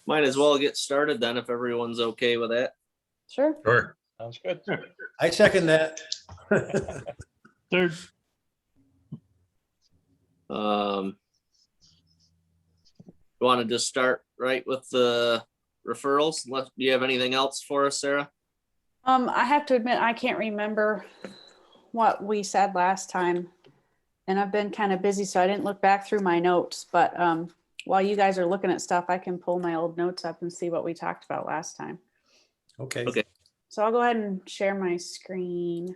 Might as well get started then if everyone's okay with that. Sure. Sure. Sounds good. I second that. Third, You want to just start right with the referrals? Do you have anything else for us, Sarah? I have to admit, I can't remember what we said last time. And I've been kind of busy, so I didn't look back through my notes, but while you guys are looking at stuff, I can pull my old notes up and see what we talked about last time. Okay. Okay. So I'll go ahead and share my screen.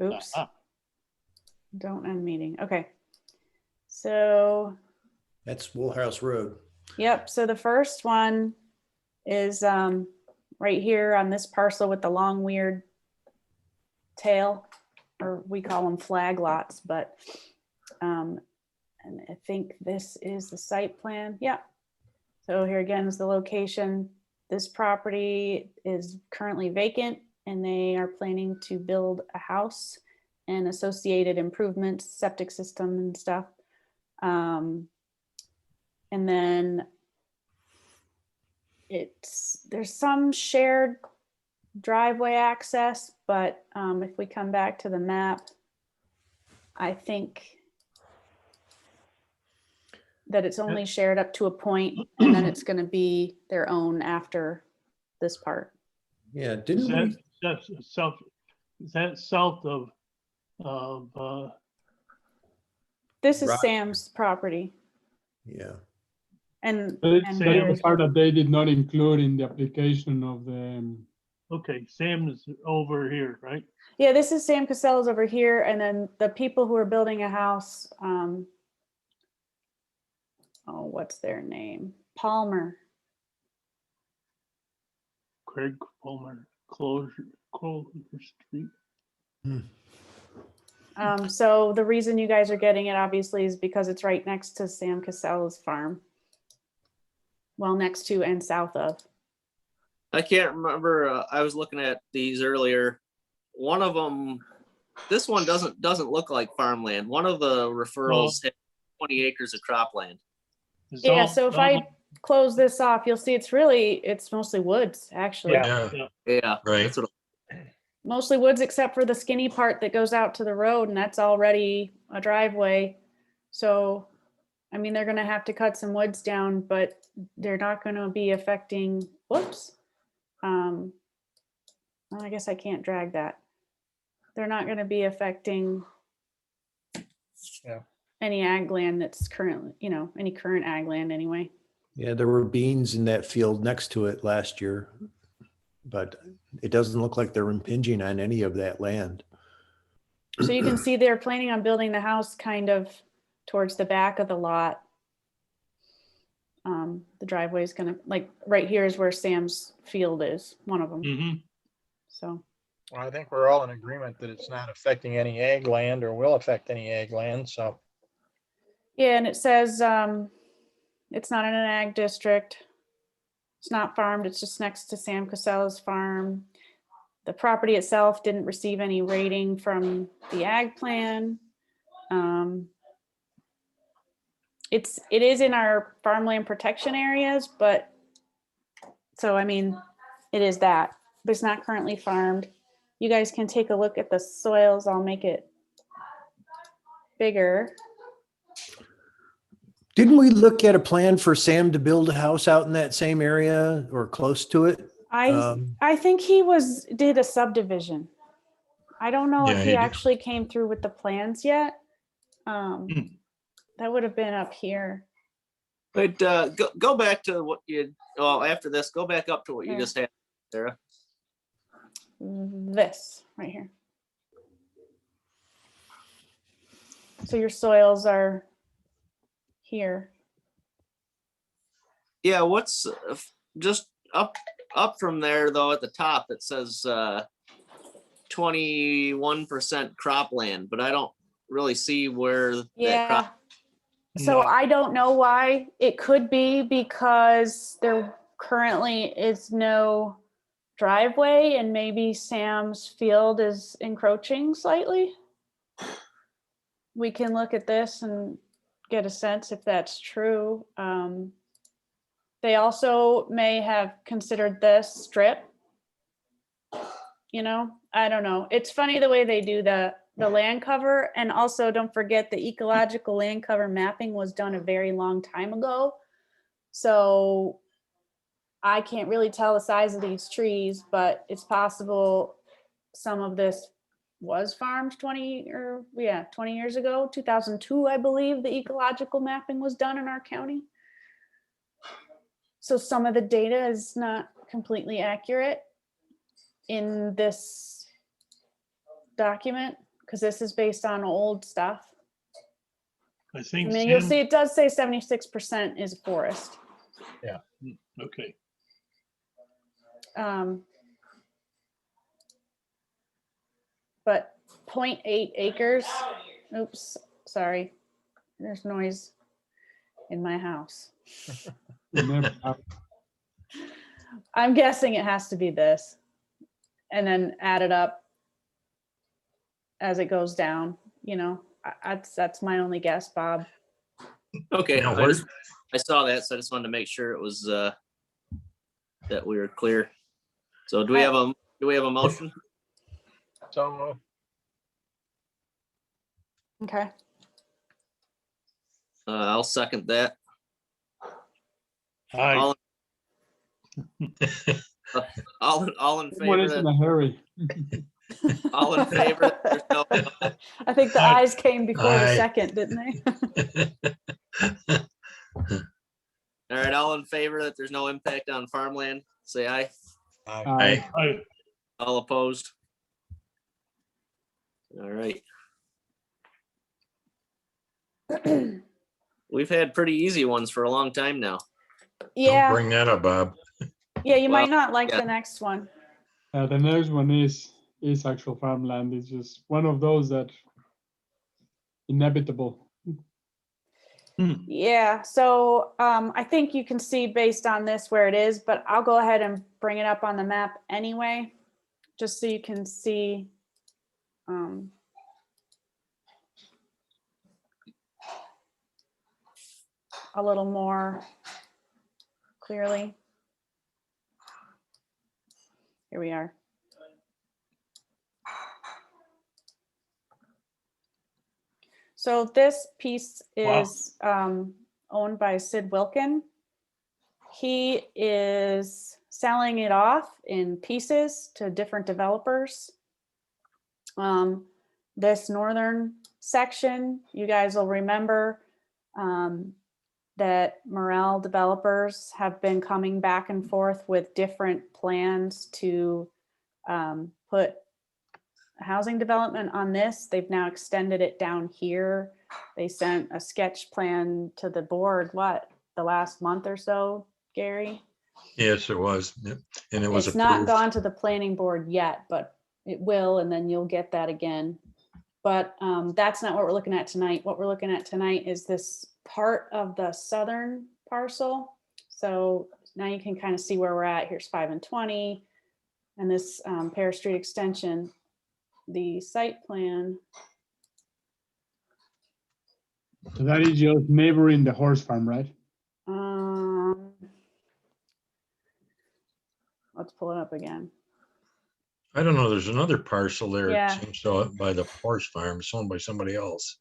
Oops, don't end meeting. Okay. So, That's Woolhouse Road. yep. So the first one is right here on this parcel with the long weird tail, or we call them flag lots, but and I think this is the site plan. Yeah. So here again is the location. This property is currently vacant and they are planning to build a house and associated improvements, septic system and stuff. And then there's some shared driveway access, but if we come back to the map, I think that it's only shared up to a point and then it's going to be their own after this part. Yeah, is didn't we? that south of This is Right. Sam's property. Yeah. And It's here Sam's is- Part that they did not include in the application of the, okay, Sam is over here, right? yeah, this is Sam Casella's over here. And then the people who are building a house, oh, what's their name? Palmer. Craig Palmer, Clover Street. So the reason you guys are getting it obviously is because it's right next to Sam Casella's farm. Well, next to and south of. I can't remember. I was looking at these earlier. One of them, this one doesn't look like farmland. One of the referrals had 20 acres of cropland. It's Yeah, all- so if I close this off, you'll see it's mostly woods, actually. Yeah. Yeah, Right. that's what. Mostly woods except for the skinny part that goes out to the road and that's already a driveway. So, I mean, they're gonna have to cut some woods down, but they're not gonna be affecting, whoops. Well, I guess I can't drag that. They're not gonna be affecting Yeah. any ag land that's currently, any current ag land anyway. Yeah, there were beans in that field next to it last year, but it doesn't look like they're impinging on any of that land. So you can see they're planning on building the house kind of towards the back of the lot. The driveway is gonna, like, right here is where Sam's field is, one of them. Mhm. So, Well, I think we're all in agreement that it's not affecting any ag land or will affect any ag land, so. yeah, and it says, it's not in an ag district. It's not farmed, it's just next to Sam Casella's farm. The property itself didn't receive any rating from the ag plan. It is in our farmland protection areas, but, so I mean, it is that, but it's not currently farmed. You guys can take a look at the soils, I'll make it bigger. Didn't we look at a plan for Sam to build a house out in that same area or close to it? I think he did a subdivision. I don't know if he actually came through with the plans yet. That would have been up here. But go back to what after this, go back up to what you Yeah. just had, Sarah. This right here. So your soils are here. Yeah, what's just up from there though at the top it says 21% cropland, but I don't really see where that Yeah. crop. So No. I don't know why. It could be because there currently is no driveway and maybe Sam's field is encroaching slightly. We can look at this and get a sense if that's true. They also may have considered this strip. You know, I don't know. It's funny the way they do the land cover, and also don't forget the ecological land cover mapping was done a very long time ago. So I can't really tell the size of these trees, but it's possible some of this was farmed 20 years ago. 2002, I believe the ecological mapping was done in our county. So some of the data is not completely accurate in this document because this is based on old stuff. I I think mean, you'll Sam, see it does say 76% is forest. okay, But 0.8 acres, oops, sorry, there's noise in my house. We never have- I'm guessing it has to be this and then add it up as it goes down, you know, that's my only guess, Bob. Okay, Now, I saw that, so I just wanted to make sure it was, that we were clear. So do we have a motion? So Okay. I'll second that. aye, All in Someone favor, is in a hurry. all in favor, there's no, I think the Aye. eyes came before the Aye. second, didn't they? all right, all in favor that there's no impact on farmland, say aye. Aye. aye, All opposed? All right. We've had pretty easy ones for a long time now. Don't Yeah, bring that up, Bob. yeah, you Well, might not like yeah. the next one. The next one is actual farmland. It's just one of those that inevitable. Yeah, so I think you can see based on this where it is, but I'll go ahead and bring it up on the map anyway, just so you can see. A little more clearly. Here we are. So this piece Wow. is owned by Sid Wilkin. He is selling it off in pieces to different developers. This northern section, you guys will remember that Morel developers have been coming back and forth with different plans to put housing development on this. They've now extended it down here. They sent a sketch plan to the board, the last month or so, Gary? Yes, it was. Yep. And it was It's not approved. gone to the planning board yet, but it will, and then you'll get that again. But that's not what we're looking at tonight. What we're looking at tonight is this part of the southern parcel. So now you can kind of see where we're at. Here's 5 and 20, and this Pear Street extension. The site plan. So that is just neighboring the horse farm, right? Let's pull it up again. I don't know. There's another parcel there. Yeah. It seems so by the horse farm. It's owned by somebody else.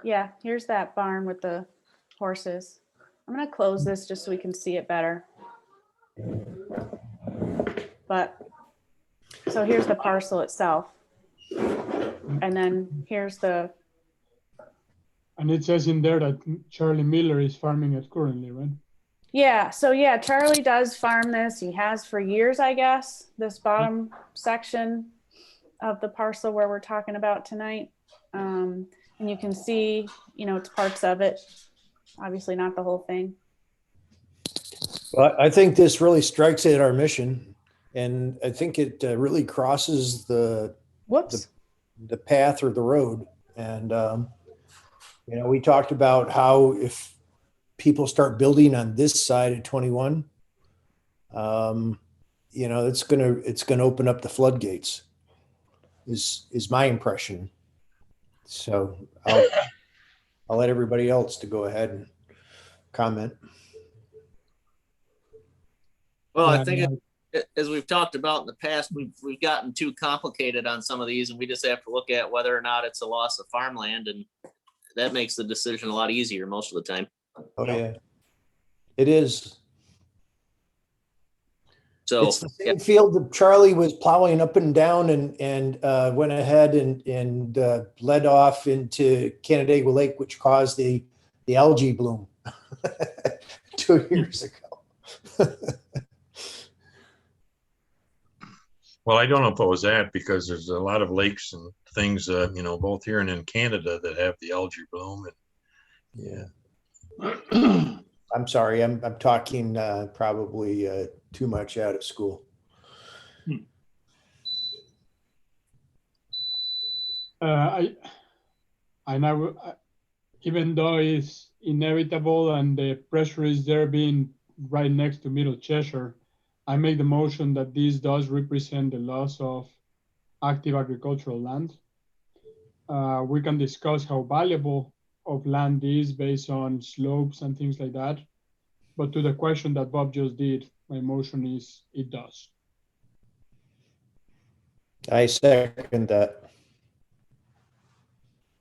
Yeah, here's that barn with the horses. I'm gonna close this just so we can see it better. But, so here's the parcel itself. And then here's the, And it says in there that Charlie Miller is farming it currently, right? yeah, so yeah, Charlie does farm this. He has for years, I guess, this bottom section of the parcel where we're talking about tonight. And you can see, you know, it's parts of it, obviously not the whole thing. Well, I think this really strikes at our mission, and I think it really crosses the Whoops. path or the road. And you know, we talked about how if people start building on this side of 21, you know, it's gonna open up the floodgates. Is my impression. So I'll let everybody else to go ahead and comment. Well, I Yeah, think no, as we've talked about in the past, we've gotten too complicated on some of these, and we just have to look at whether or not it's a loss of farmland, and that makes the decision a lot easier most of the time. Oh, yeah. It is. So, It's the yeah, same field that Charlie was plowing up and down and went ahead and led off into Canandaigua Lake, which caused the algae bloom 2 years ago. Well, I don't know if it was that because there's a lot of lakes and things, both here and in Canada that have the algae bloom. And Yeah. I'm sorry. I'm talking probably too much out of school. I know, even though it's inevitable and the pressure is there being right next to Middle Cheshire, I make the motion that this does represent the loss of active agricultural land. We can discuss how valuable of land is based on slopes and things like that. But to the question that Bob just did, my motion is it does. I second that.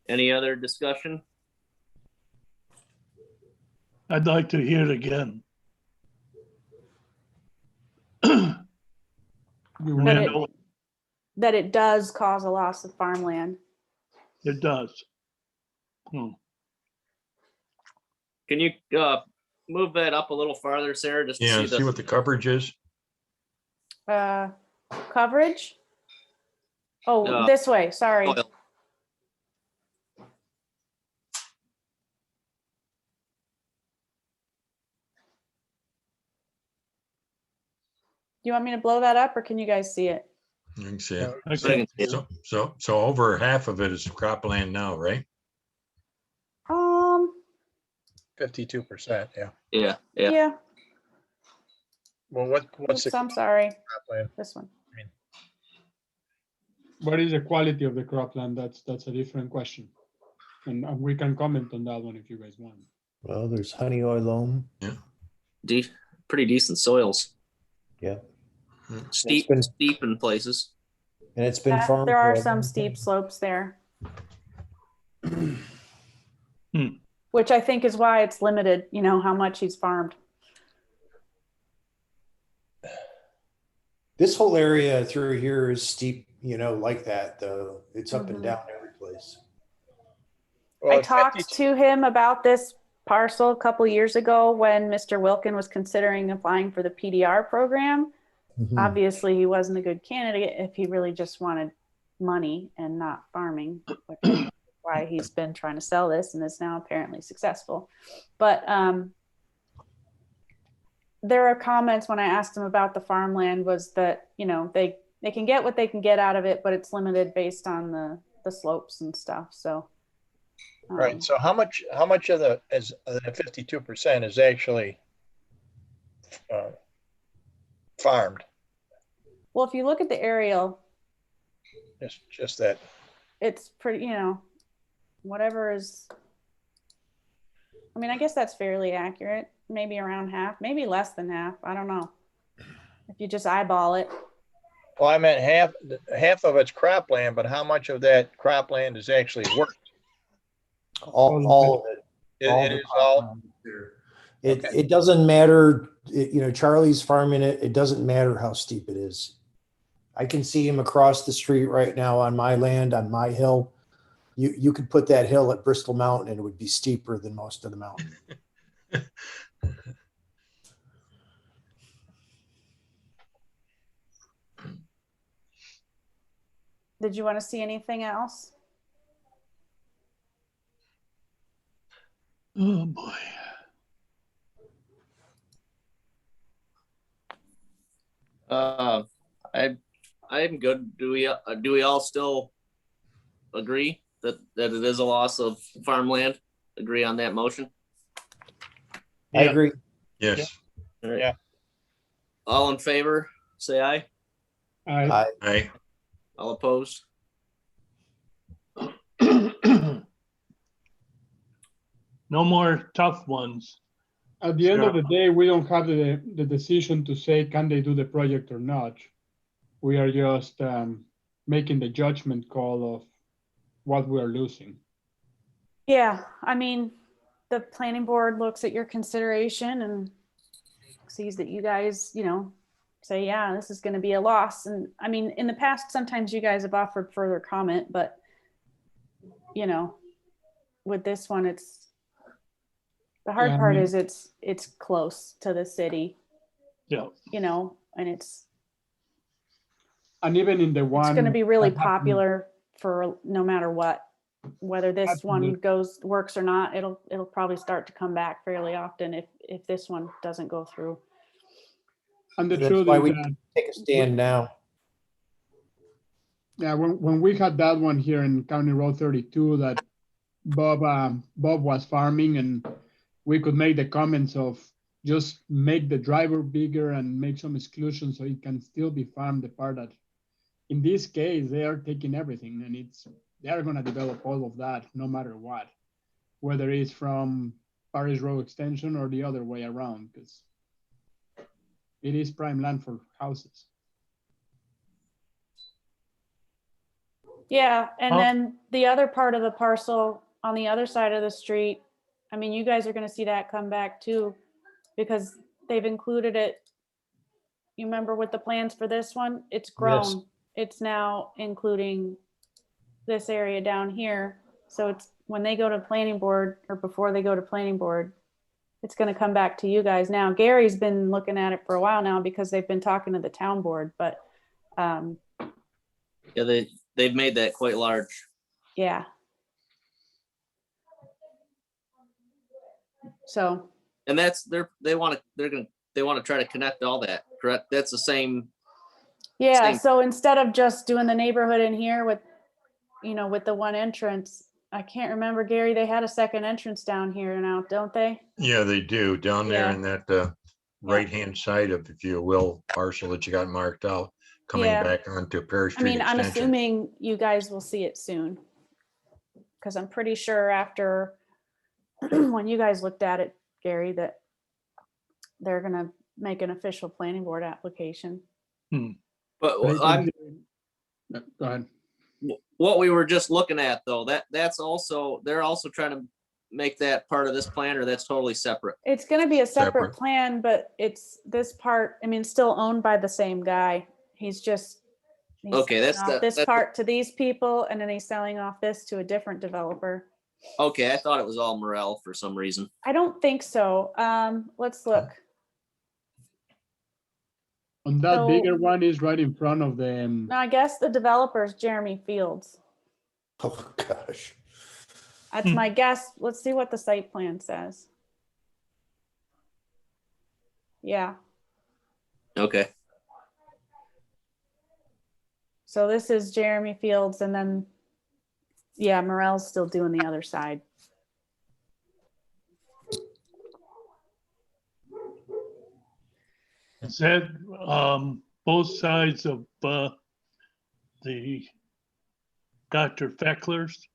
any other discussion? I'd like to hear it again. You But want- it- No, That it does cause a loss of farmland. it does. Can you move that up a little farther, Sarah, just to yeah, see see what the coverage is. Coverage? Oh, No. this way, sorry. soil. Do you want me to blow that up or can you guys see it? You can see it. I So I can- can see it. So over half of it is cropland now, right? 52%, yeah. Yeah, yeah. Yeah. Well, what's the Oops, I'm sorry. cropland? This one. What is the quality of the cropland? That's a different question. And we can comment on that one if you guys want. Well, there's honey oil loam. Pretty decent soils. Yeah. Steep, been- steep in places. And it's been farmed. There are for a some long steep time. slopes there. Which I think is why it's limited, how much he's farmed. This whole area through here is steep, like that, though. It's up and Mhm. down every place. Well, I talked to him about this parcel a couple years ago when Mr. Wilkin was considering applying for the PDR program. Mhm. Obviously, he wasn't a good candidate if he really just wanted money and not farming, which is why he's been trying to sell this and is now apparently successful. But there are comments when I asked him about the farmland was that, they can get what they can get out of it, but it's limited based on the slopes and stuff. So Right, so how much of the 52% is actually farmed? well, if you look at the aerial, Just that, it's pretty, whatever is, I guess that's fairly accurate. Maybe around half, maybe less than half. I don't know. If you just eyeball it. well, I meant half of it's cropland, but how much of that cropland is actually worked? All of it. It the is all, farmland there. Okay. It doesn't matter, Charlie's farming it. It doesn't matter how steep it is. I can see him across the street right now on my land, on my hill. You could put that hill at Bristol Mountain and it would be steeper than most of the mountain. Did you want to see anything else? Oh, boy. I'm good. Do we all still agree that it is a loss of farmland? Agree on that motion? I Yeah. agree. Yes. All right. Yeah. All in favor, say aye. I, All opposed? No more tough ones. At the end of the day, we don't have the decision to say, can they do the project or not? We are just making the judgment call of what we are losing. Yeah, I mean, the planning board looks at your consideration and sees that you guys, say, yeah, this is gonna be a loss. And I mean, in the past, sometimes you guys have offered further comment, but with this one, the hard Yeah, I part mean- is it's close to the city, Yeah. and it's And even in the one. gonna be really that happened- popular for no matter what. Whether this one Absolutely. works or not, it'll probably start to come back fairly often if this one doesn't go through. And the That's truth why is we that, take a stand now. yeah, when we had that one here in County Road 32 that Bob was farming, and we could make the comments of just make the driver bigger and make some exclusions so it can still be farmed, the part that in this case they are taking everything, and they are going to develop all of that no matter what, whether it's from Parish Road extension or the other way around, because it is prime land for houses. Yeah, and Oh. then the other part of the parcel on the other side of the street, I mean, you guys are gonna see that come back too, because they've included it. You remember with the plans for this one, it's grown. It's now including this area down here. So it's, when they go to planning board or before they go to planning board, it's gonna come back to you guys. Now, Gary's been looking at it for a while now because they've been talking to the town board, but, Yeah, they've made that quite large. yeah. So, And that's, they want to try to connect all that, correct? That's the same, yeah, Same. so instead of just doing the neighborhood in here with, with the one entrance, I can't remember, Gary, they had a second entrance down here now, don't they? Yeah, they do down there Yeah. in that right-hand side of, if you will, parcel that you got marked out, coming Yeah. back onto Pear I Street mean, I'm Extension. assuming you guys will see it soon. Because I'm pretty sure after, when you guys looked at it, Gary, that they're gonna make an official planning board application. but But I I'm, think- Go ahead. what we were just looking at though, that's also, they're also trying to make that part of this plan, or that's totally separate. It's gonna be a separate Separate. plan, but it's this part, I mean, it's still owned by the same guy. He's Okay, that's selling off the- this that's the- part to these people, and then he's selling off this to a different developer. Okay, I thought it was all Morel for some reason. I don't think so. Let's look. On that So- bigger one is right in front of the, No, I guess the developer's Jeremy Fields. Oh, gosh. That's my guess. Let's see what the site plan says. Yeah, Okay, so this is Jeremy Fields, and then, yeah, Morel's still doing the other side. Is that both sides of the Dr. Feckler's?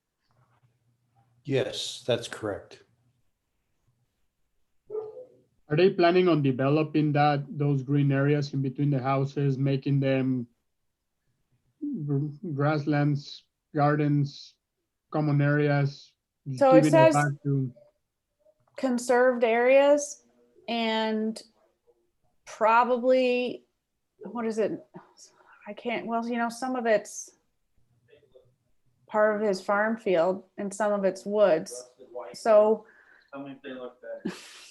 Yes, that's correct. are they planning on developing those green areas in between the houses, making them grasslands, gardens, common areas? So it giving says- back to- Conserved areas and probably, what is it? I can't, well, some of it's part of his farm field and some of it's woods. So,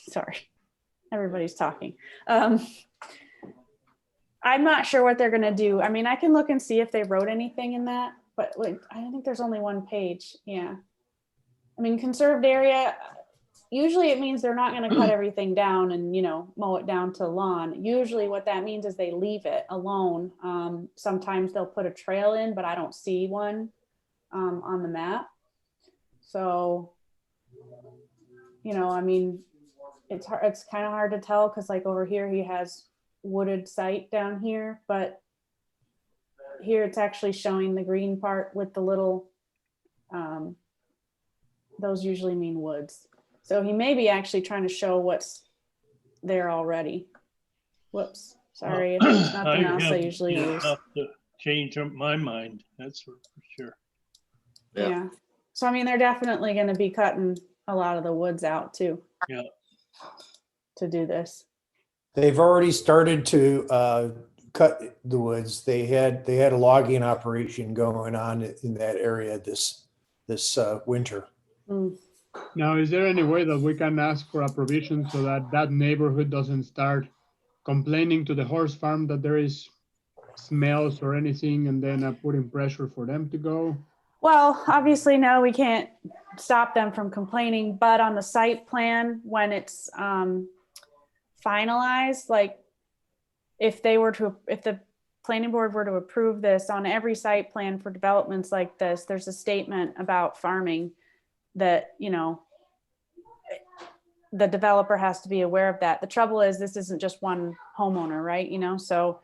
sorry, everybody's talking. I'm not sure what they're gonna do. I mean, I can look and see if they wrote anything in that, but like, I think there's only one page. Yeah. I mean, conserved area, usually it means they're not gonna cut everything down and, mow it down to lawn. Usually what that means is they leave it alone. Sometimes they'll put a trail in, but I don't see one on the map. So, I mean, it's hard, it's kind of hard to tell because like over here he has wooded site down here, but here it's actually showing the green part with the little, those usually mean woods. So he may be actually trying to show what's there already. Whoops, sorry, if there's nothing else I haven't usually yet use. enough to change up my mind, that's for sure. Yeah. Yeah, so I mean, they're definitely gonna be cutting a lot of the woods out too. Yeah. To do this. They've already started to cut the woods. They had a logging operation going on in that area this winter. Mm. Now, is there any way that we can ask for a provision so that that neighborhood doesn't start complaining to the horse farm that there is smells or anything, and then putting pressure for them to go? Well, obviously, no, we can't stop them from complaining, but on the site plan, when it's finalized, like if the planning board were to approve this on every site plan for developments like this, there's a statement about farming that, you know, the developer has to be aware of that. The trouble is, this isn't just one homeowner, right? You know, so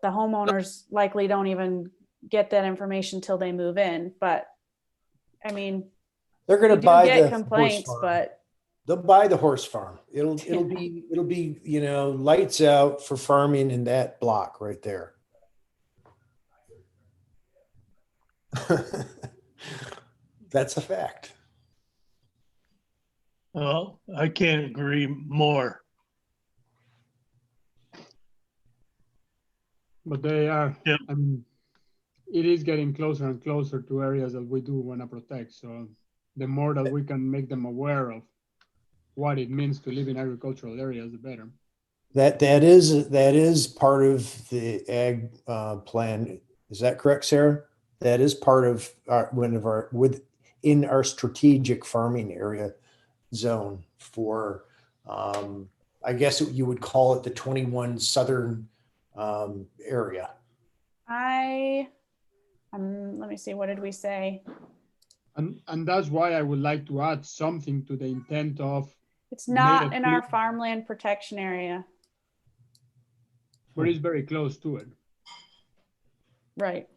the homeowners likely don't even get that information till they move in. But I mean, They're going we to do buy get the complaints, horse farm. but They'll buy the horse farm. It'll be, you know, lights out for farming in that block right there. That's a fact. Well, I can't agree more. But they are, Yeah. I mean, it is getting closer and closer to areas that we do want to protect. So the more that we can make them aware of what it means to live in agricultural areas, the better. That is part of the ag plan. Is that correct, Sarah? That is part of within our strategic farming area zone for, I guess you would call it the 21 southern area. let me see, what did we say? And that's why I would like to add something to the intent of, It's not Native in our people. farmland protection area. but it's very close to it. Right.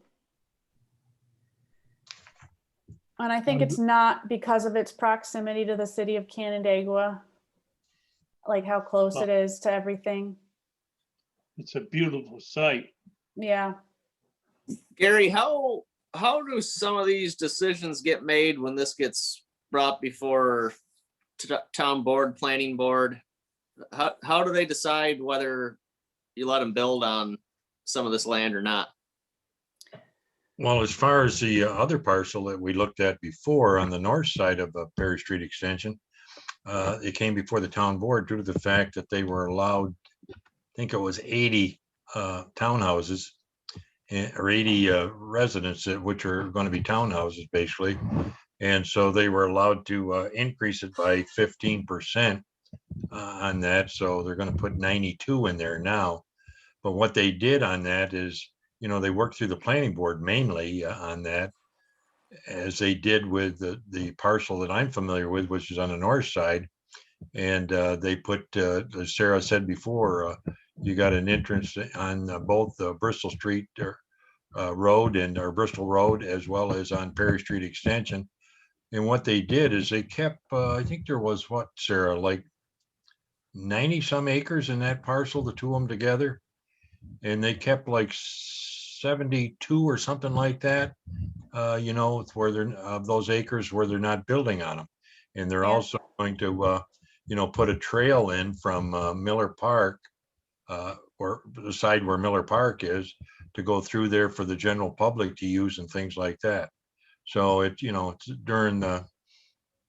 And I think it's not because of its proximity to the city of Canandaigua, like how close it is to everything. It's a beautiful site. Yeah. Gary, how do some of these decisions get made when this gets brought before town board, planning board? How do they decide whether you let them build on some of this land or not? Well, as far as the other parcel that we looked at before on the north side of Perry Street Extension, it came before the town board due to the fact that they were allowed, I think it was 80 townhouses or 80 residents, which are going to be townhouses basically. And so they were allowed to increase it by 15% on that. So they're going to put 92 in there now. But what they did on that is, you know, they worked through the planning board mainly on that, as they did with the parcel that I'm familiar with, which is on the north side. And they put, as Sarah said before, you got an entrance on both Bristol Street Road or Bristol Road, as well as on Perry Street Extension. And what they did is they kept, I think there was what, Sarah, like 90 some acres in that parcel, the two of them together. And they kept like 72 or something like that, you know, where they're of those acres where they're not building on them. And they're also going to, you know, put a trail in from Miller Park, or the side where Miller Park is, to go through there for the general public to use and things like that. So it, you know, it's during the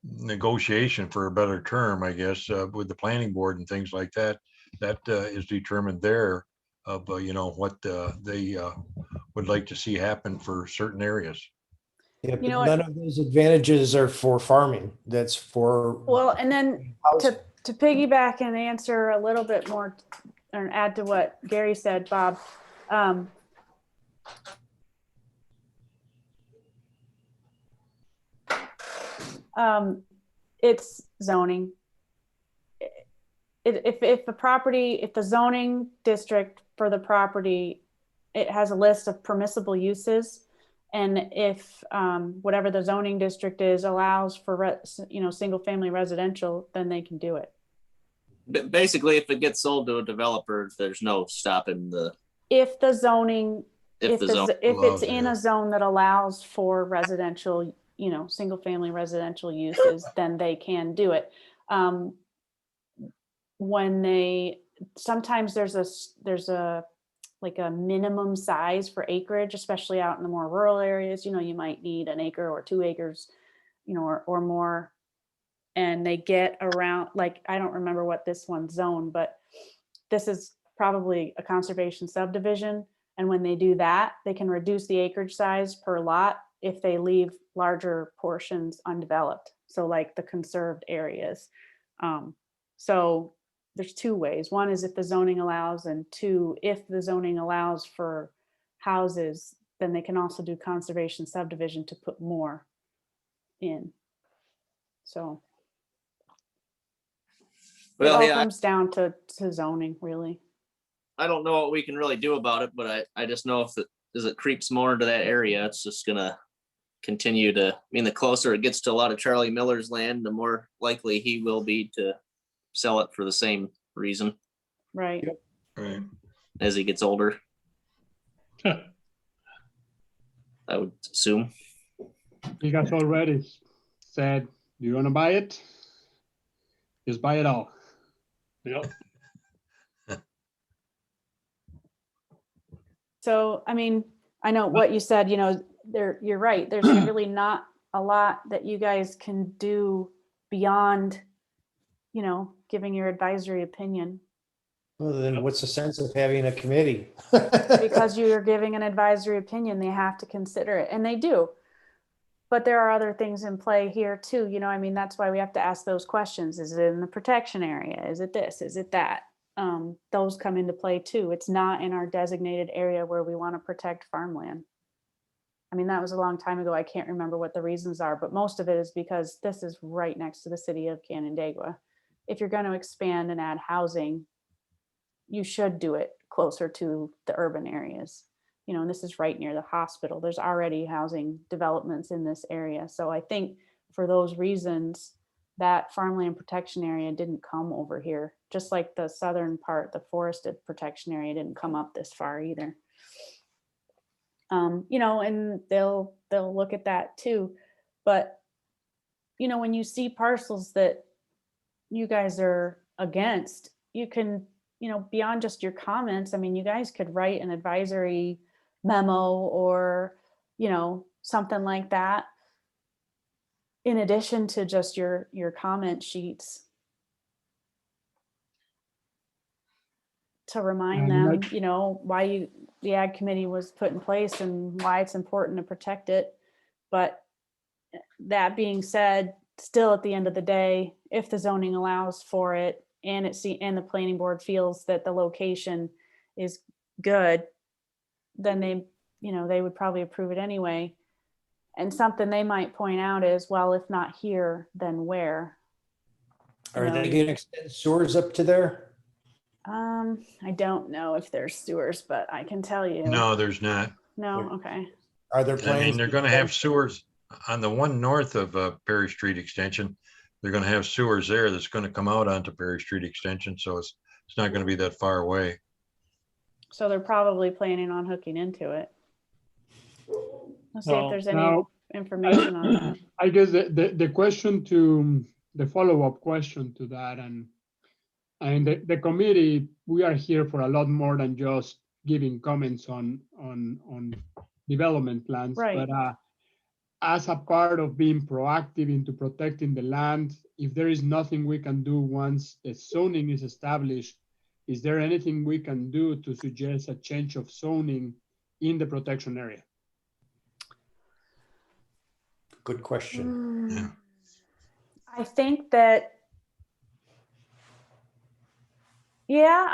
negotiation, for a better term, I guess, with the planning board and things like that, that is determined there of, you know, what they would like to see happen for certain areas. Yeah, but You know what? none of those advantages are for farming. That's for Well, and then housing. to piggyback and answer a little bit more or add to what Gary said, Bob, it's zoning. If the zoning district for the property, it has a list of permissible uses, And if whatever the zoning district is allows for, single family residential, then they can do it. Basically, if it gets sold to a developer, there's no stopping If the zoning, if the zone. if allows it's it, in yeah. a zone that allows for residential, single family residential uses, then they can do it. Sometimes there's a like a minimum size for acreage, especially out in the more rural areas. You might need an acre or 2 acres, or more. And they get around, like, I don't remember what this one's zoned, but this is probably a conservation subdivision. And when they do that, they can reduce the acreage size per lot if they leave larger portions undeveloped. So like the conserved areas. So there's 2 ways. One is if the zoning allows, and 2, if the zoning allows for houses, then they can also do conservation subdivision to put more in. So it Well, all yeah, comes down to zoning, really. I don't know what we can really do about it, but I just know if as it creeps more into that area, it's just gonna continue to, the closer it gets to a lot of Charlie Miller's land, the more likely he will be to sell it for the same reason Right. Right. as he gets older, I would assume. He has already said, do you want to buy it? Just buy it all. Yep. So, I know what you said, you're right. There's really not a lot that you guys can do beyond, giving your advisory opinion, Well, then what's the sense of having a committee? because you're giving an advisory opinion, they have to consider it, and they do. But there are other things in play here too, that's why we have to ask those questions. Is it in the protection area? Is it this? Is it that? Those come into play too. It's not in our designated area where we want to protect farmland. That was a long time ago. I can't remember what the reasons are, but most of it is because this is right next to the city of Canandaigua. If you're going to expand and add housing, you should do it closer to the urban areas. And this is right near the hospital. There's already housing developments in this area. So I think for those reasons, that farmland protection area didn't come over here, just like the southern part, the forested protection area didn't come up this far either. And they'll look at that too. But, when you see parcels that you guys are against, you can, beyond just your comments, you guys could write an advisory memo or, something like that, in addition to just your comment sheets, to remind them, why the ag committee was put in place and why it's important to protect it. But that being said, still at the end of the day, if the zoning allows for it and and the planning board feels that the location is good, then they would probably approve it anyway. And something they might point out is, well, if not here, then where? Are they going to extend sewers up to there? I don't know if there's sewers, but I can tell you. No, there's not. No, okay. Are there plans? They're gonna have sewers on the one north of Perry Street Extension. They're gonna have sewers there that's gonna come out onto Perry Street Extension, so it's not gonna be that far away. So they're probably planning on hooking into it. Let's see if Well, there's any now- information on that. I guess the question the follow-up question to that, and the committee, we are here for a lot more than just giving comments on development plans. Right. But as a part of being proactive into protecting the land, if there is nothing we can do once the zoning is established, is there anything we can do to suggest a change of zoning in the protection area? Good question. Yeah. I think that, yeah,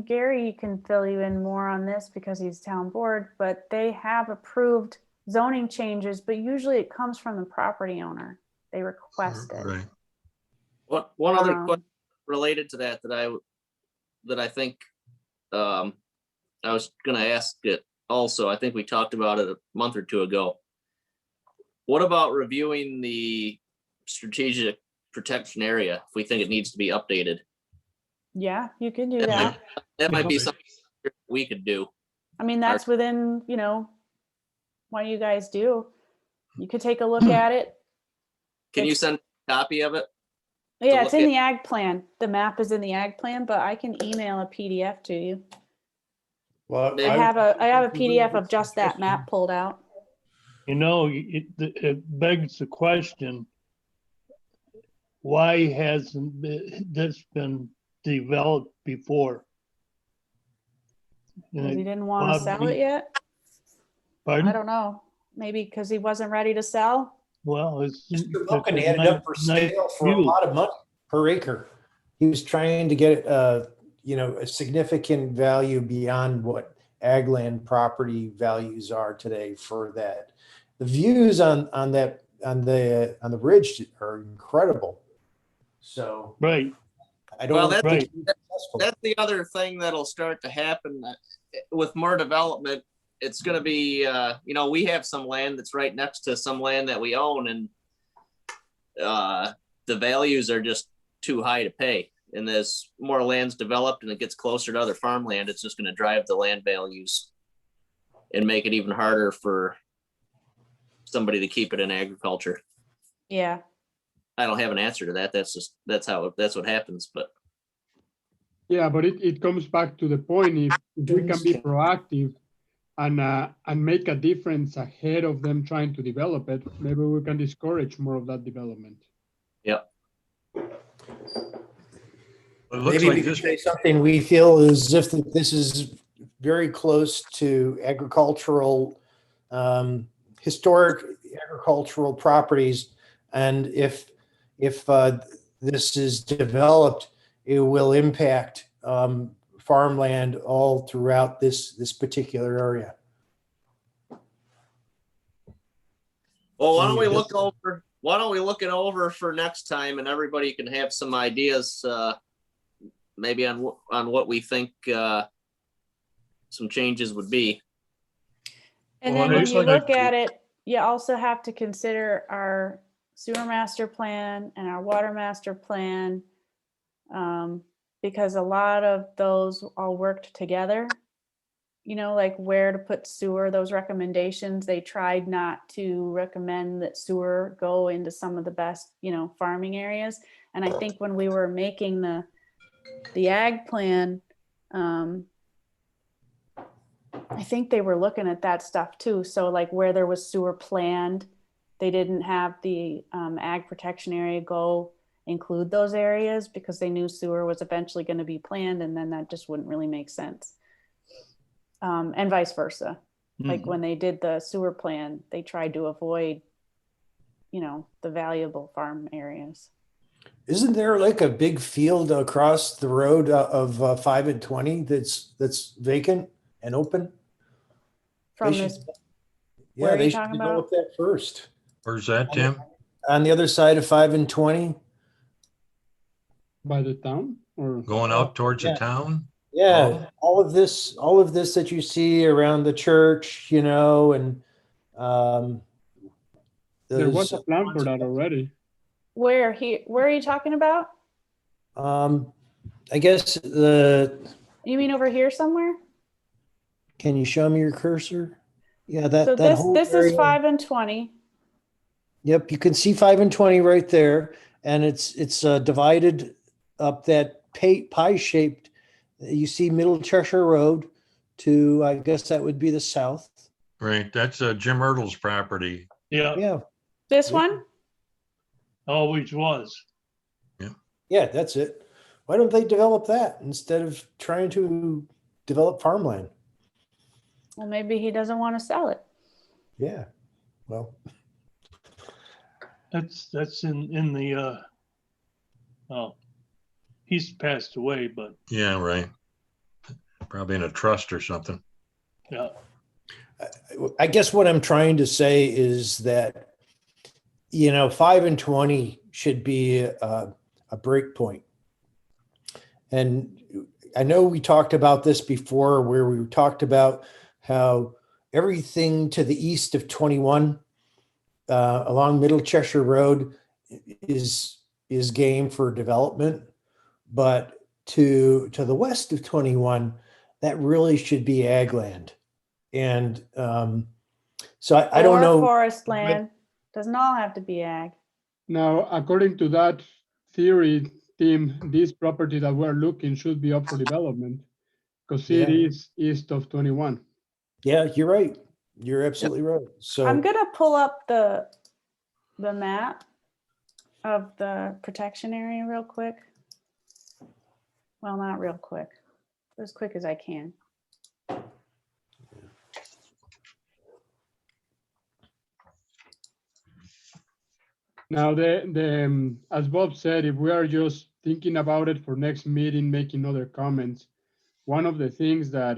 Gary can fill you in more on this because he's town board, but they have approved zoning changes, but usually it comes from the property owner. They request it. Right. One other question related to that I think I was gonna ask it also. I think we talked about it a month or two ago. What about reviewing the strategic protection area if we think it needs to be updated? Yeah, you can do That that. might, that might be Yeah. something we could do. I mean, that's within, what you guys do. You could take a look at it. Can you It's- send a copy of it? Yeah, it's look in at- the ag plan. The map is in the ag plan, but I can email a PDF to you. Well, Maybe- I have a PDF of just that map pulled out. It begs the question, why hasn't this been developed before? 'Cause he didn't want to sell Bob, it yet. I Pardon? don't know. Maybe because he wasn't ready to sell. Well, it's. Mr. it's Logan a had it nice- up for nice sale for a view. lot of money per acre. He was trying to get a significant value beyond what ag land property values are today for that. The views on the ridge are incredible. So Right, I don't Well, think that's- he's successful. That's the other thing that'll start to happen with more development. It's gonna be, we have some land that's right next to some land that we own, and the values are just too high to pay. And as more land's developed and it gets closer to other farmland, it's just gonna drive the land values and make it even harder for somebody to keep it in agriculture. Yeah. I don't have an answer to that. That's what happens, but Yeah, but it comes back to the point, if we can be proactive and make a difference ahead of them trying to develop it, maybe we can discourage more of that development. It looks Maybe we like could this, say something we feel as if that this is very close to agricultural, historic agricultural properties. And if this is developed, it will impact farmland all throughout this particular area. well, why don't we look it over for next time, and everybody can have some ideas, maybe on what we think some changes would be. And Well, then it when looks you like look a- at it, you also have to consider our sewer master plan and our water master plan. Because a lot of those all worked together. Like where to put sewer, those recommendations, they tried not to recommend that sewer go into some of the best, farming areas. And I think when we were making the ag plan, I think they were looking at that stuff too. So like where there was sewer planned, they didn't have the ag protection area go include those areas because they knew sewer was eventually going to be planned, and then that just wouldn't really make sense. And vice versa. Like Mhm. when they did the sewer plan, they tried to avoid, the valuable farm areas. Isn't there like a big field across the road of 5 and 20 that's vacant and open? From They this, should- where Yeah, are they you should talking develop that first. where's that, Tim? On the other side of 5 and 20? By the town or? Going out towards the Yeah. town? Yeah, all of this that you see around the church, and There was those, a plan for that already. where are you talking about? I guess You mean over here somewhere? can you show me your cursor? Yeah, So that this whole is area. 5 and 20. Yep, you can see 5 and 20 right there, and it's divided up that pie shaped. You see Middle Cheshire Road to, I guess that would be the south. Right, that's Jim Ertle's property. Yeah, Yeah, This Yeah. one? always was. yeah, that's it. Why don't they develop that instead of trying to develop farmland? Well, maybe he doesn't want to sell it. Yeah, well, That's in the, oh, he's passed away, but Yeah, right. Probably in a trust or something. yeah, I guess what I'm trying to say is that, 5 and 20 should be a break point. And I know we talked about this before, where we talked about how everything to the east of 21 along Middle Cheshire Road is game for development, but to the west of 21, that really should be ag land. And so I don't Or know. forest land, doesn't all have to be ag. Now, according to that theory, Tim, this property that we're looking should be up for development because it Yeah. is east of 21. Yeah, you're right. You're absolutely right. So I'm gonna pull up the map of the protection area real quick. Well, not real quick, as quick as I can. Now, as Bob said, if we are just thinking about it for next meeting, making other comments, one of the things that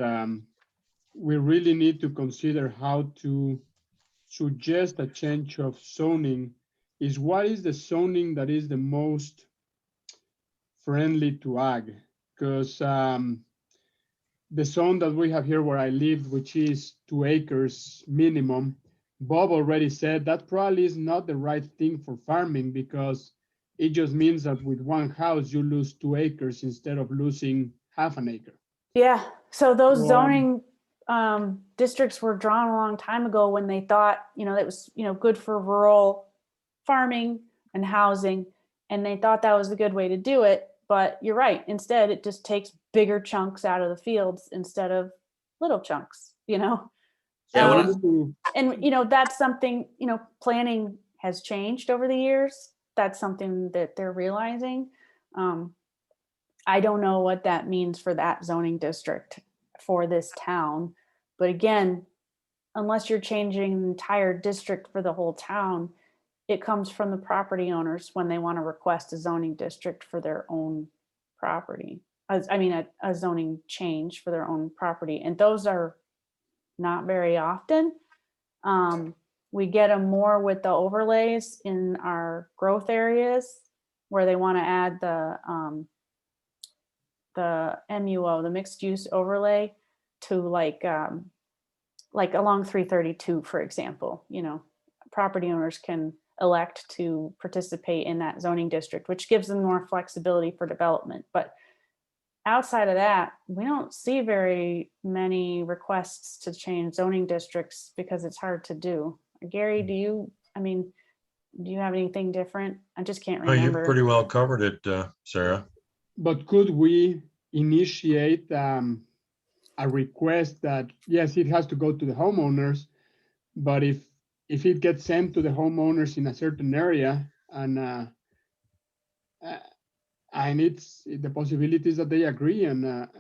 we really need to consider how to suggest a change of zoning is what is the zoning that is the most friendly to ag? Because the zone that we have here where I live, which is 2 acres minimum, Bob already said that probably is not the right thing for farming because it just means that with one house you lose 2 acres instead of losing half an acre. Yeah, so those Well, zoning districts were drawn a long time ago when they thought, it was, good for rural farming and housing, and they thought that was a good way to do it. But you're right, instead it just takes bigger chunks out of the fields instead of little chunks, Yeah, when and that's something, planning has changed over the years. That's something that they're realizing. I don't know what that means for that zoning district for this town. But again, unless you're changing the entire district for the whole town, it comes from the property owners when they want to request a zoning district for their own property. A zoning change for their own property. And those are not very often. We get them more with the overlays in our growth areas where they want to add the MUO, the mixed use overlay, to like along 332, for example. Property owners can elect to participate in that zoning district, which gives them more flexibility for development. But outside of that, we don't see very many requests to change zoning districts because it's hard to do. Gary, do you have anything different? I just can't Oh, remember. you pretty well covered it, Sarah. But could we initiate a request that, yes, it has to go to the homeowners, but if it gets sent to the homeowners in a certain area and it's the possibilities that they agree and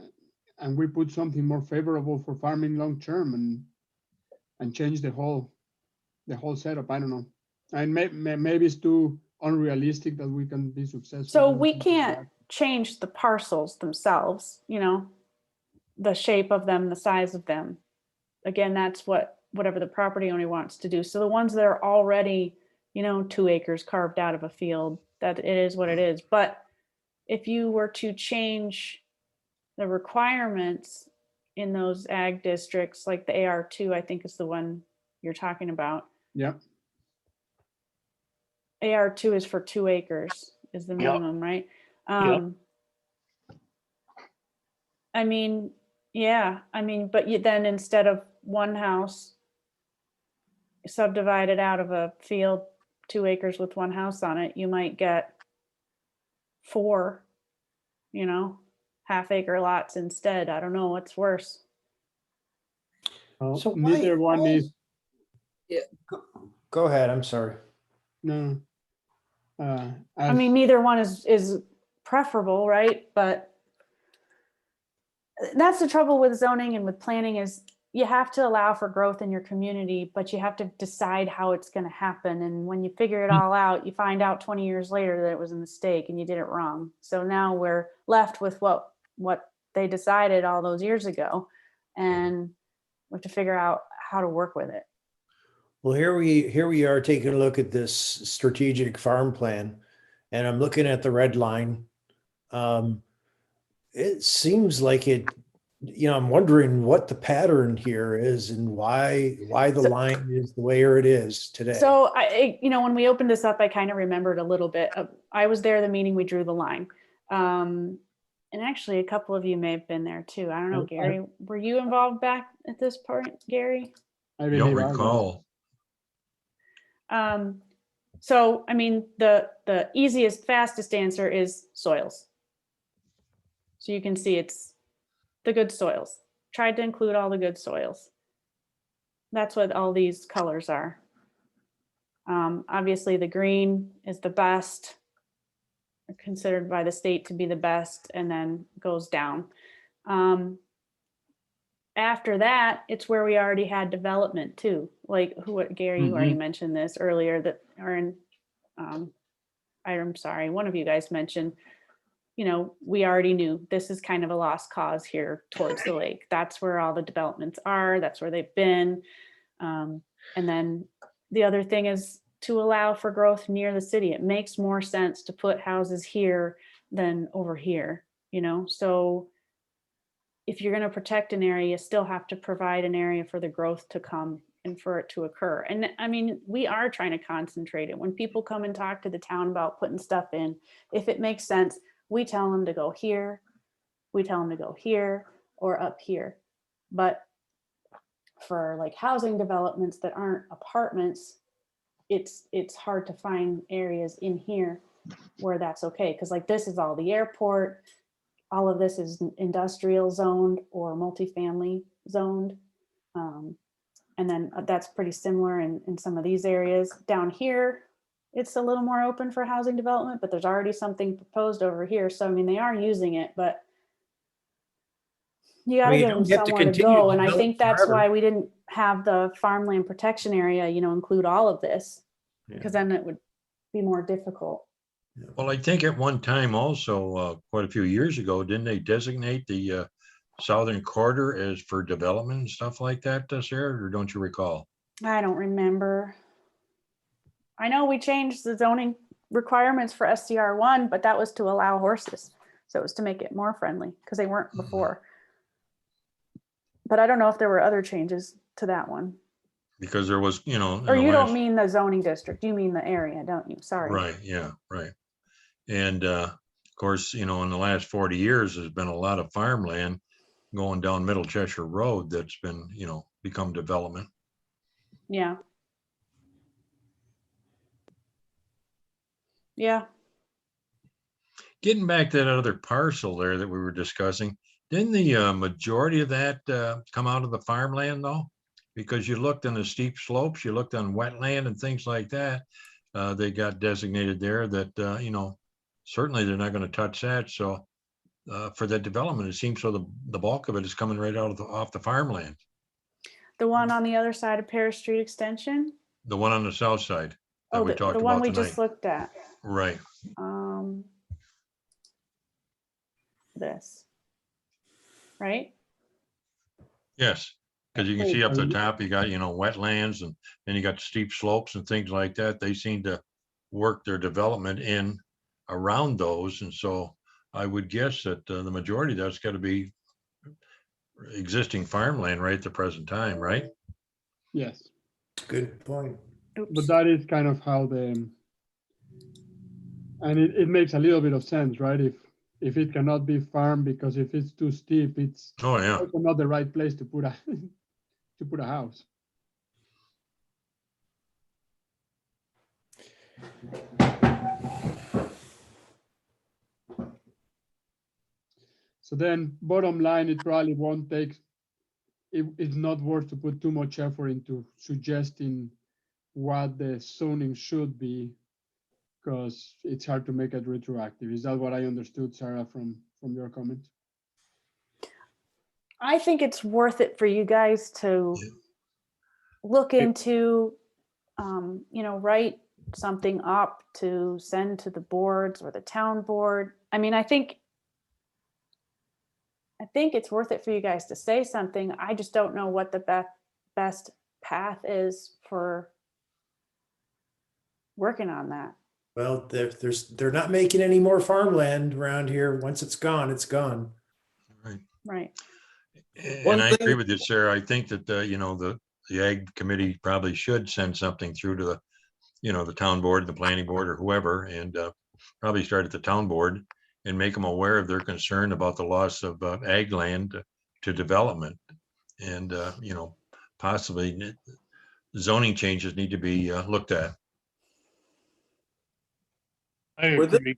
we put something more favorable for farming long term and change the whole setup, I don't know. And maybe it's too unrealistic that we can be successful. So we can't change the parcels themselves, the shape of them, the size of them. Again, that's whatever the property owner wants to do. So the ones that are already, 2 acres carved out of a field, that it is what it is. But if you were to change the requirements in those ag districts, like the AR2, I think is the one you're talking about. Yeah. AR2 is for 2 acres is the minimum, right? But then instead of one house subdivided out of a field, 2 acres with one house on it, you might get 4, half-acre lots instead. I don't know what's worse. Well, So neither one is. Go ahead. I'm sorry. No. Neither one is preferable, right? But that's the trouble with zoning and with planning is you have to allow for growth in your community, but you have to decide how it's going to happen. And when you figure it all out, you find out 20 years later that it was a mistake and you did it wrong. So now we're left with what they decided all those years ago, and we have to figure out how to work with it. Well, here we are taking a look at this strategic farm plan, and I'm looking at the red line. It seems like it I'm wondering what the pattern here is and why the line is the way it is today. So when we opened this up, I kind of remembered a little bit. I was there the meeting we drew the line. And actually a couple of you may have been there too. I don't know, Gary, were you involved back at this point, Gary? I I don't believe I was. recall. So, I mean, the easiest, fastest answer is soils. So you can see it's the good soils. Tried to include all the good soils. That's what all these colors are. Obviously the green is the best, considered by the state to be the best, and then goes down. After that, it's where we already had development too. Like Gary, you already mentioned this earlier that, or in, I'm sorry, one of you guys mentioned, we already knew this is kind of a lost cause here towards the lake. That's where all the developments are. That's where they've been. And then the other thing is to allow for growth near the city. It makes more sense to put houses here than over here, so if you're going to protect an area, you still have to provide an area for the growth to come and for it to occur. And I mean, we are trying to concentrate it. When people come and talk to the town about putting stuff in, if it makes sense, we tell them to go here, we tell them to go here or up here. But for like housing developments that aren't apartments, it's hard to find areas in here where that's okay. Because like this is all the airport, all of this is industrial zoned or multifamily zoned. And then that's pretty similar in some of these areas. Down here, it's a little more open for housing development, but there's already something proposed over here. So, I mean, they are using it, but you gotta Well, you give them don't have to somewhere to continue go. to And I develop think that's forever. why we didn't have the farmland protection area, include all of this, because then it would be more difficult. Well, I think at one time also, quite a few years ago, didn't they designate the southern quarter as for development and stuff like that, Sarah, or don't you recall? I don't remember. I know we changed the zoning requirements for SCR1, but that was to allow horses. So it was to make it more friendly because they weren't before. But I don't know if there were other changes to that one. Because there was, in Or the you don't last- mean the zoning district, you mean the area, don't you? Sorry. Right, yeah, right. And of course, in the last 40 years, there's been a lot of farmland going down Middle Cheshire Road that's been, become development. Yeah. Yeah. Getting back to that other parcel there that we were discussing, didn't the majority of that come out of the farmland though? Because you looked on the steep slopes, you looked on wetland and things like that. They got designated there that, certainly they're not going to touch that. So for that development, it seems so the bulk of it is coming right out of off the farmland. The one on the other side of Paris Street Extension? The one on the south side that Oh, we talked the one about we tonight. just looked at. Right. This. Right? Yes. Because you can see up the top, you got, wetlands and then you got steep slopes and things like that. They seem to work their development in around those. And so I would guess that the majority of that's got to be existing farmland right at the present time, right? Yes, Good point. Oops. but that is kind of how and it makes a little bit of sense, right? If it cannot be farmed because if it's too steep, it's Oh, yeah. also not the right place to put a to put a house. So then bottom line, it probably won't take, it's not worth to put too much effort into suggesting what the zoning should be because it's hard to make it retroactive. Is that what I understood, Sarah, from your comment? I think it's worth it for you guys to look into, write something up to send to the boards or the town board. I mean, I think it's worth it for you guys to say something. I just don't know what the best path is for working on that. Well, they're not making any more farmland around here. Once it's gone, it's gone. Right. Right. One And I agree thing- with you, Sarah. I think that, the Ag Committee probably should send something through to the town board, the planning board, or whoever, and probably start at the town board and make them aware of their concern about the loss of ag land to development. And, possibly zoning changes need to be looked at. I Were they- agree.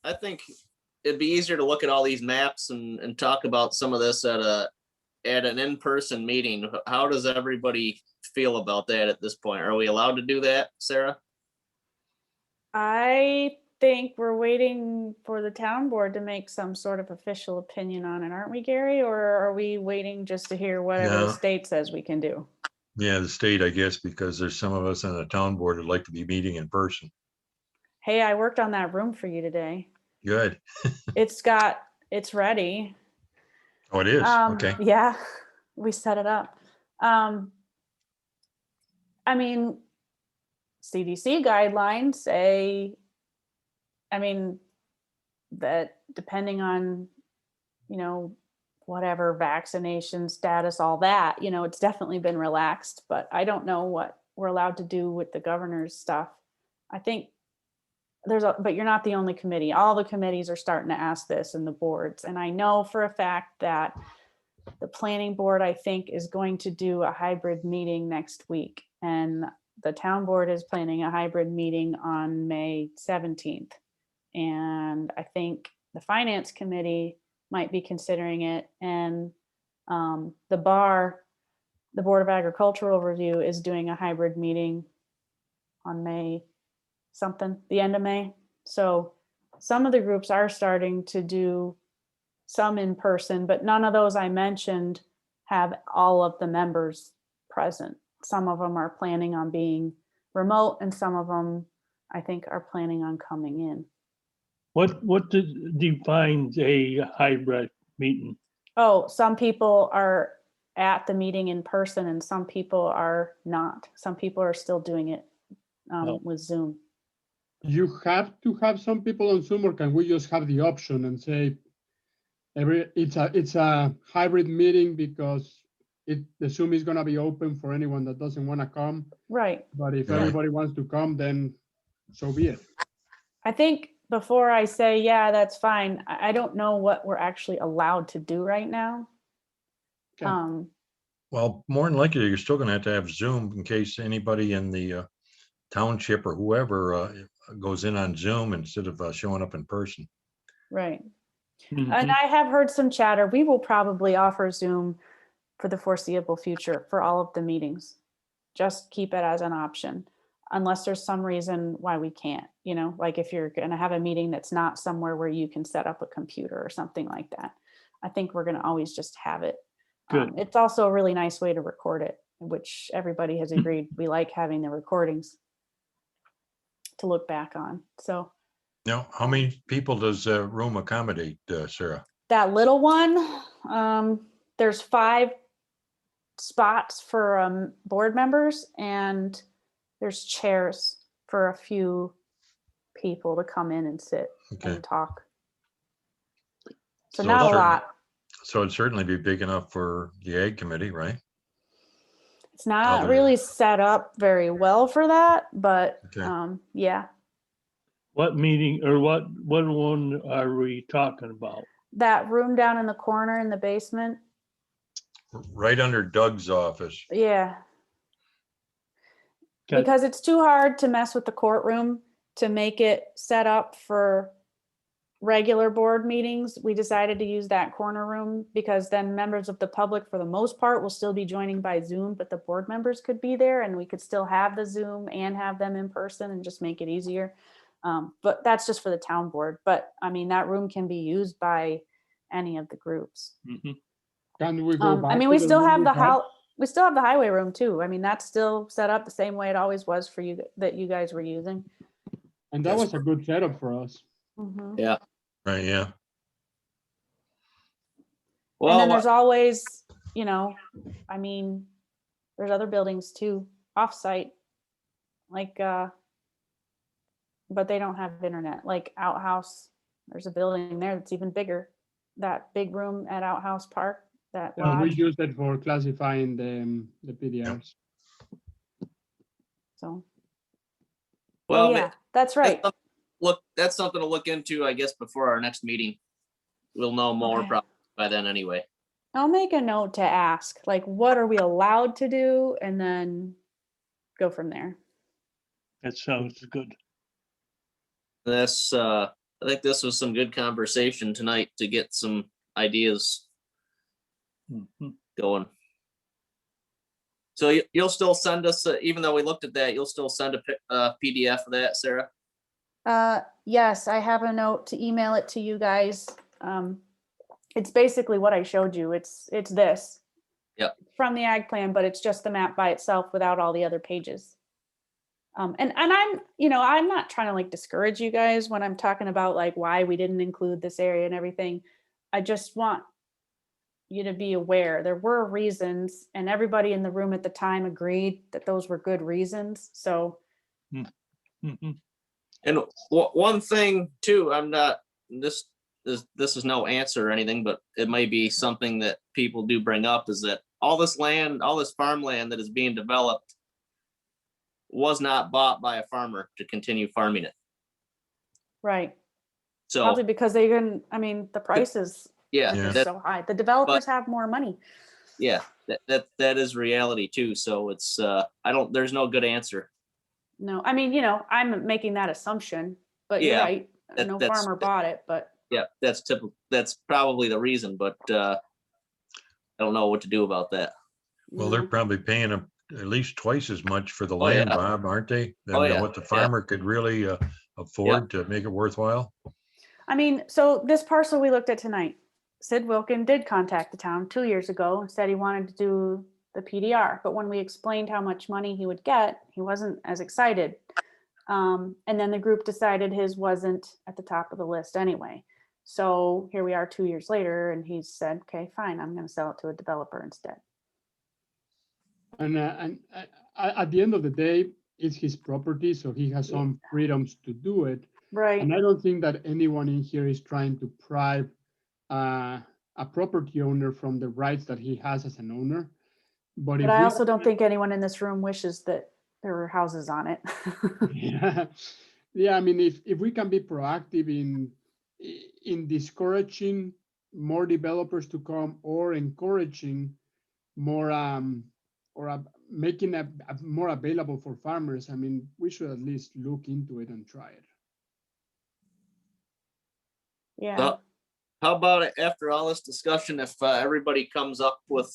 I think it'd be easier to look at all these maps and talk about some of this at an in-person meeting. How does everybody feel about that at this point? Are we allowed to do that, Sarah? I think we're waiting for the town board to make some sort of official opinion on it, aren't we, Gary? Or are we waiting just to hear whatever the No. state says we can do? Yeah, the state, I guess, because there's some of us on the town board would like to be meeting in person. Hey, I worked on that room for you today. Good. It's ready. Oh, it is. Okay. Yeah, we set it up. I mean, CDC guidelines say, that depending on, whatever vaccination status, all that, it's definitely been relaxed, but I don't know what we're allowed to do with the governor's stuff. I think but you're not the only committee. All the committees are starting to ask this and the boards. And I know for a fact that the planning board, I think, is going to do a hybrid meeting next week. And the town board is planning a hybrid meeting on May 17th. And I think the finance committee might be considering it. And the Board of Agricultural Review is doing a hybrid meeting on May something, the end of May. So some of the groups are starting to do some in person, but none of those I mentioned have all of the members present. Some of them are planning on being remote, and some of them, I think, are planning on coming in. What defines a hybrid meeting? Oh, some people are at the meeting in person and some people are not. Some people are still doing it with Zoom. You have to have some people on Zoom, or can we just have the option and say it's a hybrid meeting because the Zoom is gonna be open for anyone that doesn't want to come. Right. But if Right. everybody wants to come, then so be it. I think before I say, yeah, that's fine, I don't know what we're actually allowed to do right now. Okay. Well, more than likely, you're still gonna have to have Zoom in case anybody in the township or whoever goes in on Zoom instead of showing up in person. Right. Mhm. And I have heard some chatter. We will probably offer Zoom for the foreseeable future for all of the meetings. Just keep it as an option unless there's some reason why we can't, like if you're going to have a meeting that's not somewhere where you can set up a computer or something like that. I think we're going to always just have it. Good. It's also a really nice way to record it, which everybody has agreed. We like having the recordings to look back on. So Now, how many people does a room accommodate, Sarah? that little one, there's 5 spots for board members, and there's chairs for a few people to come in and sit Okay, and talk. So So not a certain- lot. so it'd certainly be big enough for the Ag Committee, right? It's not Other- really set up very well for that, but Okay. yeah, What meeting or what one are we talking about? that room down in the corner in the basement. Right under Doug's office. Yeah. Okay. Because it's too hard to mess with the courtroom to make it set up for regular board meetings. We decided to use that corner room because then members of the public, for the most part, will still be joining by Zoom, but the board members could be there and we could still have the Zoom and have them in person and just make it easier. But that's just for the town board. But I mean, that room can be used by any of the groups. Mhm. Can we go back? I mean, to we the still room have we the had? we still have the highway room too. I mean, that's still set up the same way it always was for you that you guys were using. And that was a good setup for us. Mhm. Right, yeah. And Well, then there's always, I mean, there's other buildings too, offsite, like, but they don't have internet, like Outhouse. There's a building there that's even bigger. that big room at Outhouse Park, that Well, we lodge. use it for classifying the PDRs. So, Well, yeah, that's that's right. something- that's something to look into, I guess, before our next meeting. We'll know more Okay. probably by then anyway. I'll make a note to ask, like, what are we allowed to do? And then go from there. That sounds good. I think this was some good conversation tonight to get some ideas Mhm. going. So you'll still send us, even though we looked at that, you'll still send a PDF of that, Sarah? Yes, I have a note to email it to you guys. It's basically what I showed you. It's this. Yep. From the ag plan, but it's just the map by itself without all the other pages. And I'm, I'm not trying to like discourage you guys when I'm talking about like why we didn't include this area and everything. I just want you to be aware there were reasons, and everybody in the room at the time agreed that those were good reasons. So Mhm. And one thing too, this is no answer or anything, but it may be something that people do bring up, is that all this land, all this farmland that is being developed was not bought by a farmer to continue farming it. right. So, Probably because they can, the prices yeah, Yeah. are that, so high. The developers have more money. yeah, that is reality too. So it's, there's no good answer. No, I'm making that assumption, but you're Yeah, right. No that's- farmer bought it, but Yeah, that's typical. That's probably the reason, but, I don't know what to do about that. Well, they're no. probably paying at least twice as much for the Oh, yeah. land, Bob, aren't they? Oh, Than yeah, what the yeah. farmer could really afford to make it worthwhile. So this parcel we looked at tonight, Sid Wilkin did contact the town 2 years ago and said he wanted to do the PDR, but when we explained how much money he would get, he wasn't as excited. And then the group decided his wasn't at the top of the list anyway. So here we are 2 years later, and he said, okay, fine, I'm going to sell it to a developer instead. And at the end of the day, it's his property, so he has some freedoms to do it. Right. And I don't think that anyone in here is trying to deprive a property owner from the rights that he has as an owner. But if But I we- also don't think anyone in this room wishes that there were houses on it. Yeah, yeah. If we can be proactive in discouraging more developers to come, or encouraging more making a more available for farmers, we should at least look into it and try it. Yeah. So, how about it after all this discussion, if everybody comes up with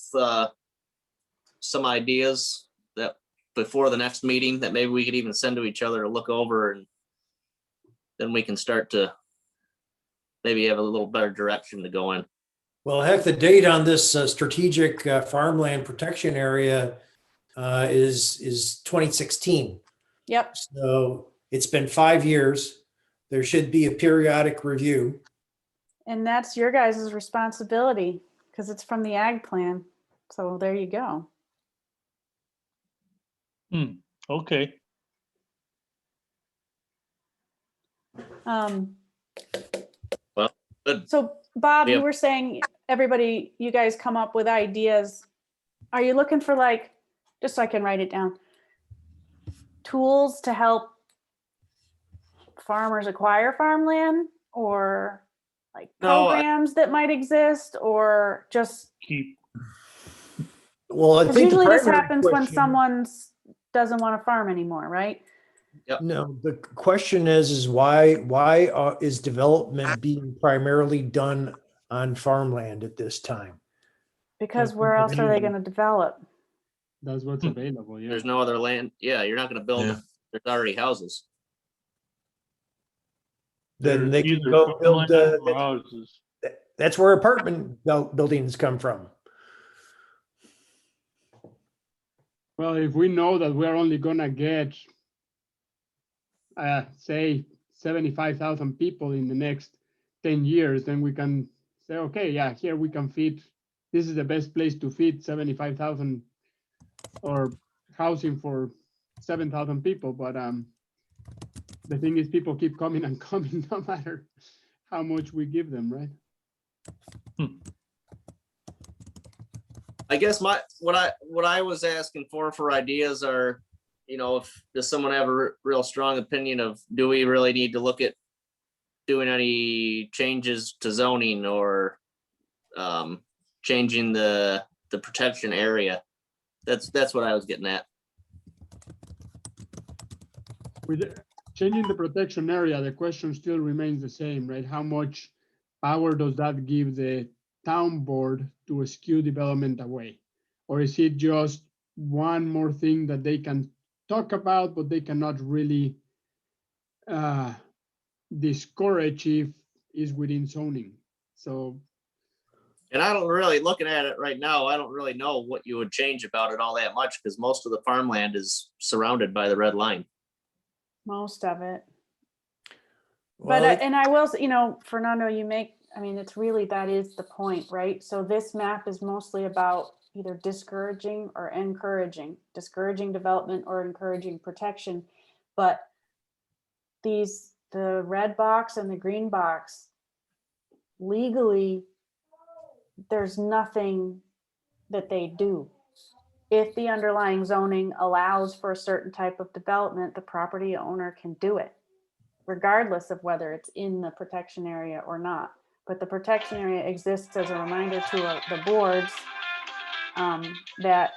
some ideas that before the next meeting that maybe we could even send to each other to look over, and then we can start to maybe have a little better direction to go in. Well, heck, the date on this strategic farmland protection area is 2016. Yep. So it's been 5 years. There should be a periodic review. And that's your guys' responsibility because it's from the ag plan. So there you go. Okay. Good. So Bob, Yeah. you were saying you guys come up with ideas. Are you looking for just so I can write it down, tools to help farmers acquire farmland, or No, programs that might exist, or just, Keep, Well, I because think the usually this primary happens when question- someone doesn't want to farm anymore, right? No, the question is why is development being primarily done on farmland at this time? Because That's where else are they available. going to develop? That's what's available. Yeah. There's no other land. Yeah, you're not gonna build, Yeah. there's already houses. Then they can either go build, farmland or houses. that's where apartment buildings come from. Well, if we know that we're only gonna get, say, 75,000 people in the next 10 years, then we can say, okay, yeah, here we can fit. This is the best place to fit 75,000 or housing for 7,000 people. But the thing is, people keep coming and coming, no matter how much we give them, right? I guess what I was asking for ideas are, if does someone have a real strong opinion of, do we really need to look at doing any changes to zoning or changing the protection area? That's what I was getting at. With changing the protection area, the question still remains the same, right? How much power does that give the town board to skew development away? Or is it just one more thing that they can talk about, but they cannot really discourage if is within zoning? So And I don't really, looking at it right now, I don't really know what you would change about it all that much, because most of the farmland is surrounded by the red line. Most of it. Well, But, and I will, Fernando, it's really, that is the point, right? So this map is mostly about either discouraging or encouraging, discouraging development or encouraging protection. But the red box and the green box, legally, there's nothing that they do. If the underlying zoning allows for a certain type of development, the property owner can do it, regardless of whether it's in the protection area or not. But the protection area exists as a reminder to the boards that,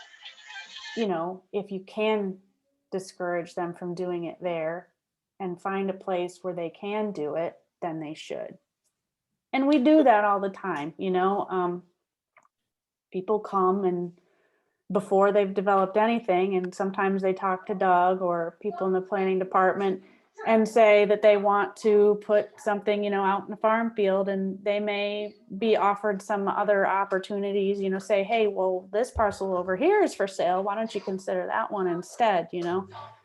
if you can discourage them from doing it there and find a place where they can do it, then they should. And we do that all the time, people come and before they've developed anything, and sometimes they talk to Doug or people in the planning department and say that they want to put something, out in the farm field, and they may be offered some other opportunities, say, hey, well, this parcel over here is for sale. Why don't you consider that one instead,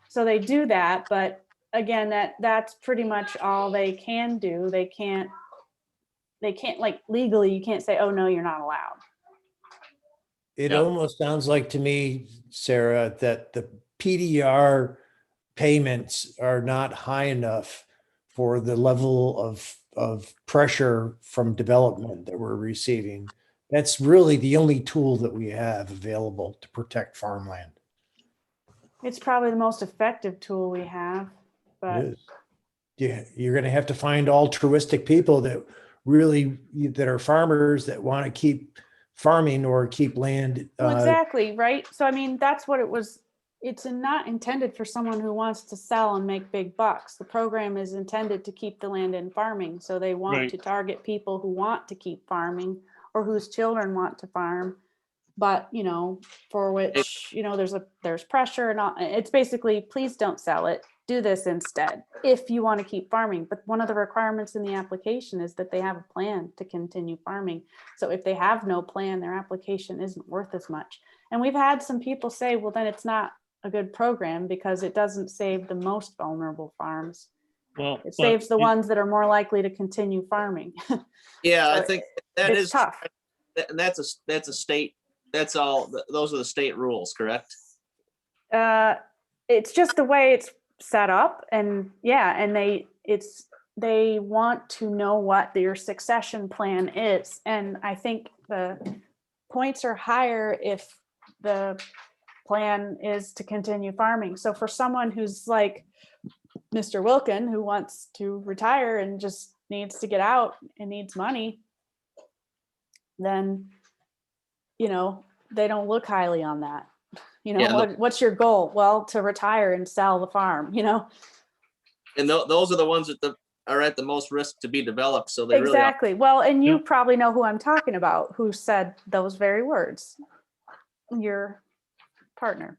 So they do that, but again, that's pretty much all they can do. They can't like legally, you can't say, oh, no, you're not allowed. It Yeah. almost sounds like to me, Sarah, that the PDR payments are not high enough for the level of pressure from development that we're receiving. That's really the only tool that we have available to protect farmland. It's probably the most effective tool we have, It but is. Yeah, you're going to have to find altruistic people that are farmers that want to keep farming or keep land. well, exactly, right? So that's what it was. It's not intended for someone who wants to sell and make big bucks. The program is intended to keep the land in farming. So they want Right. to target people who want to keep farming or whose children want to farm, but for which, there's pressure and all. It's basically, please don't sell it. Do this instead if you want to keep farming. But one of the requirements in the application is that they have a plan to continue farming. So if they have no plan, their application isn't worth as much. And we've had some people say, well, then it's not a good program because it doesn't save the most vulnerable farms. Well, It but saves the ones that are more likely to continue farming. Yeah, I So think that It's is tough. and that's a state, those are the state rules, correct? It's just the way it's set up, and they want to know what your succession plan is, and I think the points are higher if the plan is to continue farming. So for someone who's like Mr. Wilkin, who wants to retire and just needs to get out and needs money, then they don't look highly on that. Yeah, What's your goal? Well, to retire and sell the farm, And those are the ones that are at the most risk to be developed, so they really are. Exactly. Well, and you Yeah. probably know who I'm talking about, who said those very words. Your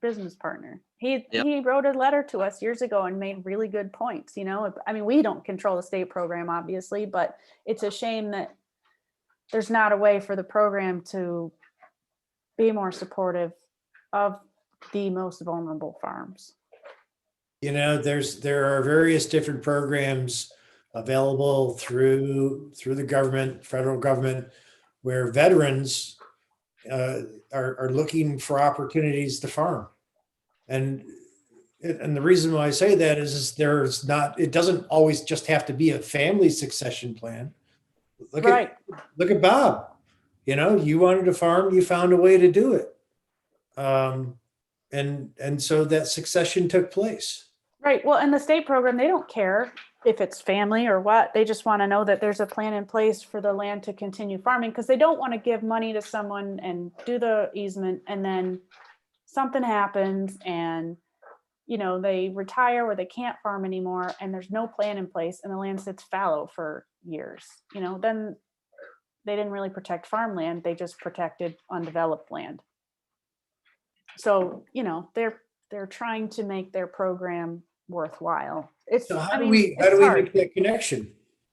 business partner. He wrote a letter to us years ago and made really good points. We don't control the state program, obviously, but it's a shame that there's not a way for the program to be more supportive of the most vulnerable farms. There are various different programs available through the government, federal government, where veterans are looking for opportunities to farm. And the reason why I say that is it doesn't always just have to be a family succession plan. Look Right. look at Bob. You know, you wanted to farm, you found a way to do it. And so that succession took place. Right. Well, in the state program, they don't care if it's family or what. They just want to know that there's a plan in place for the land to continue farming because they don't want to give money to someone and do the easement and then something happens and they retire or they can't farm anymore and there's no plan in place and the land sits fallow for years. Then they didn't really protect farmland. They just protected undeveloped land. So, they're trying to make their program worthwhile. So how do we make that connection?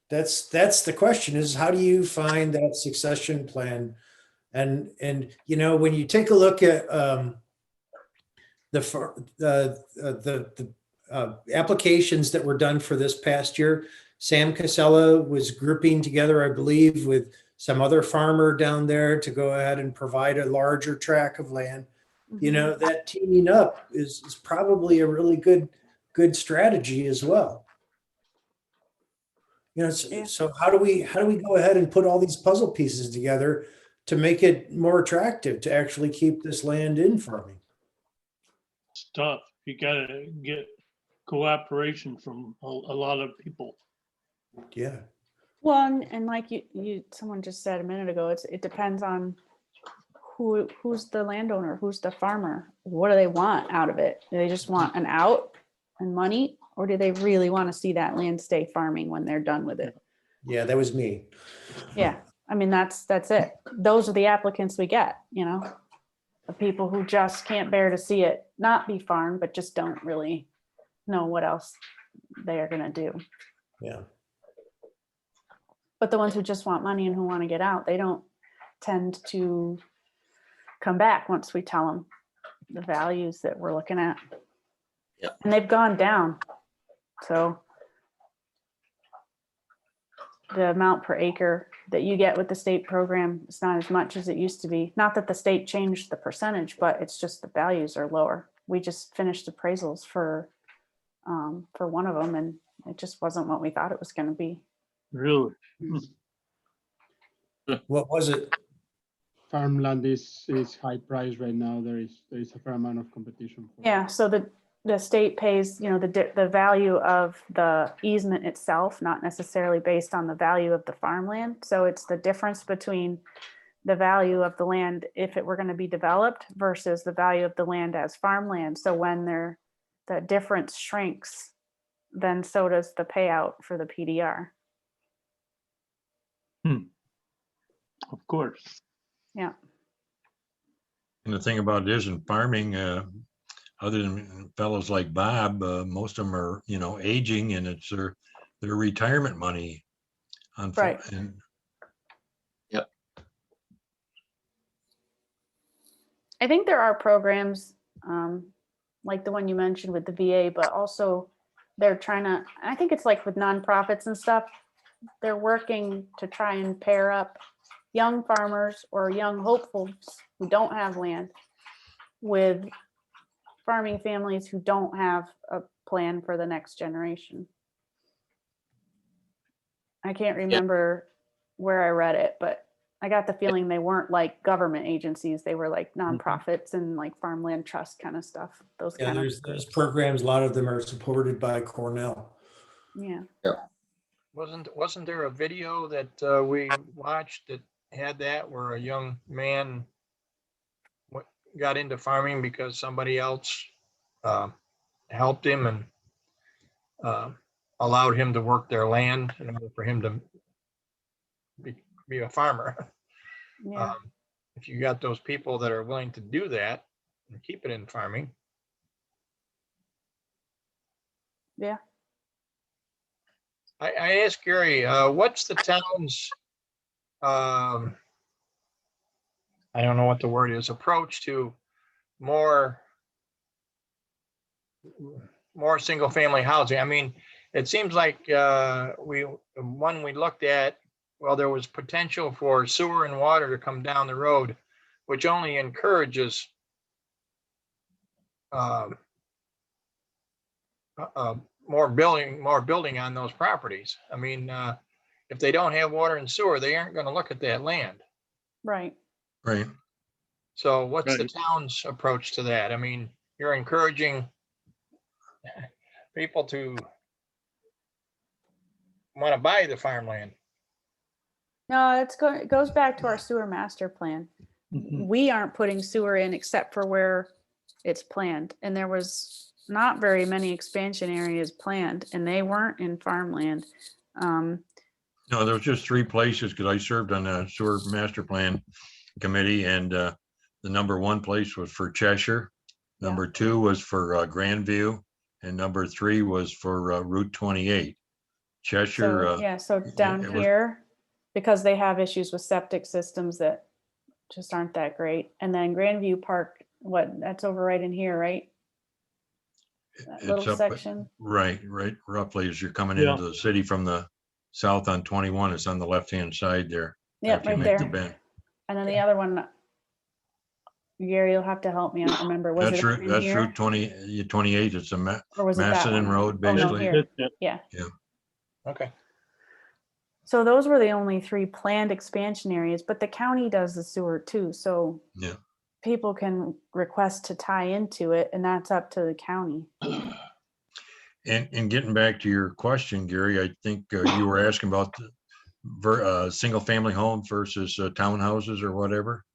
That's the question, is how do you find that succession plan? And when you take a look at the applications that were done for this past year, Sam Casella was grouping together, I believe, with some other farmer down there to go ahead and provide a larger tract of land. That teaming up is probably a really good strategy as well. So how do we go ahead and put all these puzzle pieces together to make it more attractive to actually keep this land in farming? It's tough. You gotta get cooperation from a lot of people. Yeah. Well, and like someone just said a minute ago, it depends on who's the landowner, who's the farmer, what do they want out of it? Do they just want an out and money, or do they really want to see that land stay farming when they're done with it? Yeah, that was me. Yeah, that's it. Those are the applicants we get, the people who just can't bear to see it not be farmed, but just don't really know what else they are going to do. Yeah. But the ones who just want money and who want to get out, they don't tend to come back once we tell them the values that we're looking at. Yep. And they've gone down. So the amount per acre that you get with the state program is not as much as it used to be. Not that the state changed the percentage, but it's just the values are lower. We just finished appraisals for one of them, and it just wasn't what we thought it was going to be. Really? What was it? Farmland is high price right now. There is a fair amount of competition. Yeah, so the state pays, the value of the easement itself, not necessarily based on the value of the farmland. So it's the difference between the value of the land if it were going to be developed versus the value of the land as farmland. So when the difference shrinks, then so does the payout for the PDR. Of course. Yeah. And the thing about it is in farming, other than fellows like Bob, most of them are, aging, and it's their retirement money. Right. And Yep. I think there are programs like the one you mentioned with the VA, but also they're trying to, I think it's like with nonprofits and stuff, they're working to try and pair up young farmers or young hopefuls who don't have land with farming families who don't have a plan for the next generation. I can't remember where I read it, but I got the feeling they weren't like government agencies. They were like nonprofits and like farmland trust kind of stuff. Those Yeah, kind of there's programs. A lot of them are supported by Cornell. yeah. Wasn't there a video that we watched that had that where a young man got into farming because somebody else helped him and allowed him to work their land in order for him to be a farmer. Yeah. If you got those people that are willing to do that and keep it in farming. Yeah. I asked Gary, what's the town's, I don't know what the word is, approach to more single family housing? I mean, it seems like one we looked at, well, there was potential for sewer and water to come down the road, which only encourages more building on those properties. I mean, if they don't have water and sewer, they aren't gonna look at that land. Right. Right. So what's the Right. town's approach to that? I mean, you're encouraging people to want to buy the farmland. No, it goes back to our sewer master plan. Mhm. We aren't putting sewer in except for where it's planned. And there was not very many expansion areas planned and they weren't in farmland. No, there was just 3 places because I served on the sewer master plan committee, and the number 1 place was for Cheshire. Yeah. Number 2 was for Grandview, and number 3 was for Route 28. Cheshire, So, yeah, so down it was- here, because they have issues with septic systems that just aren't that great. And then Grandview Park, that's over right in here, right? That it's little up, section. right, roughly as you're coming Yeah. into the city from the south on 21, it's on the left-hand side there. Yeah, after you right make the there. bend. And then the other one, Gary, you'll have to help me. I don't remember. Was That's it up in Route here? 28. It's a Or was it that Macedon one? Road, Oh, no, basically. here. Yeah. Yeah. Okay. So those were the only 3 planned expansion areas, but the county does the sewer too. So Yeah. people can request to tie into it and that's up to the county. And getting back to your question, Gary, I think you were asking about the single-family homes versus townhouses or whatever.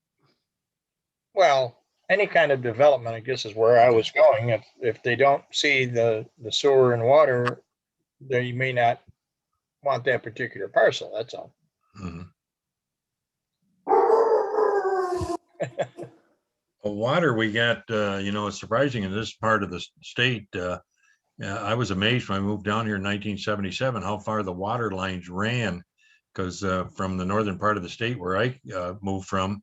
Well, any kind of development, I guess, is where I was going. If they don't see the sewer and water, they may not want that particular parcel. That's all. Mhm. Well, water, we got, it's surprising in this part of the state. I was amazed when I moved down here in 1977, how far the water lines ran. Because from the northern part of the state where I moved from,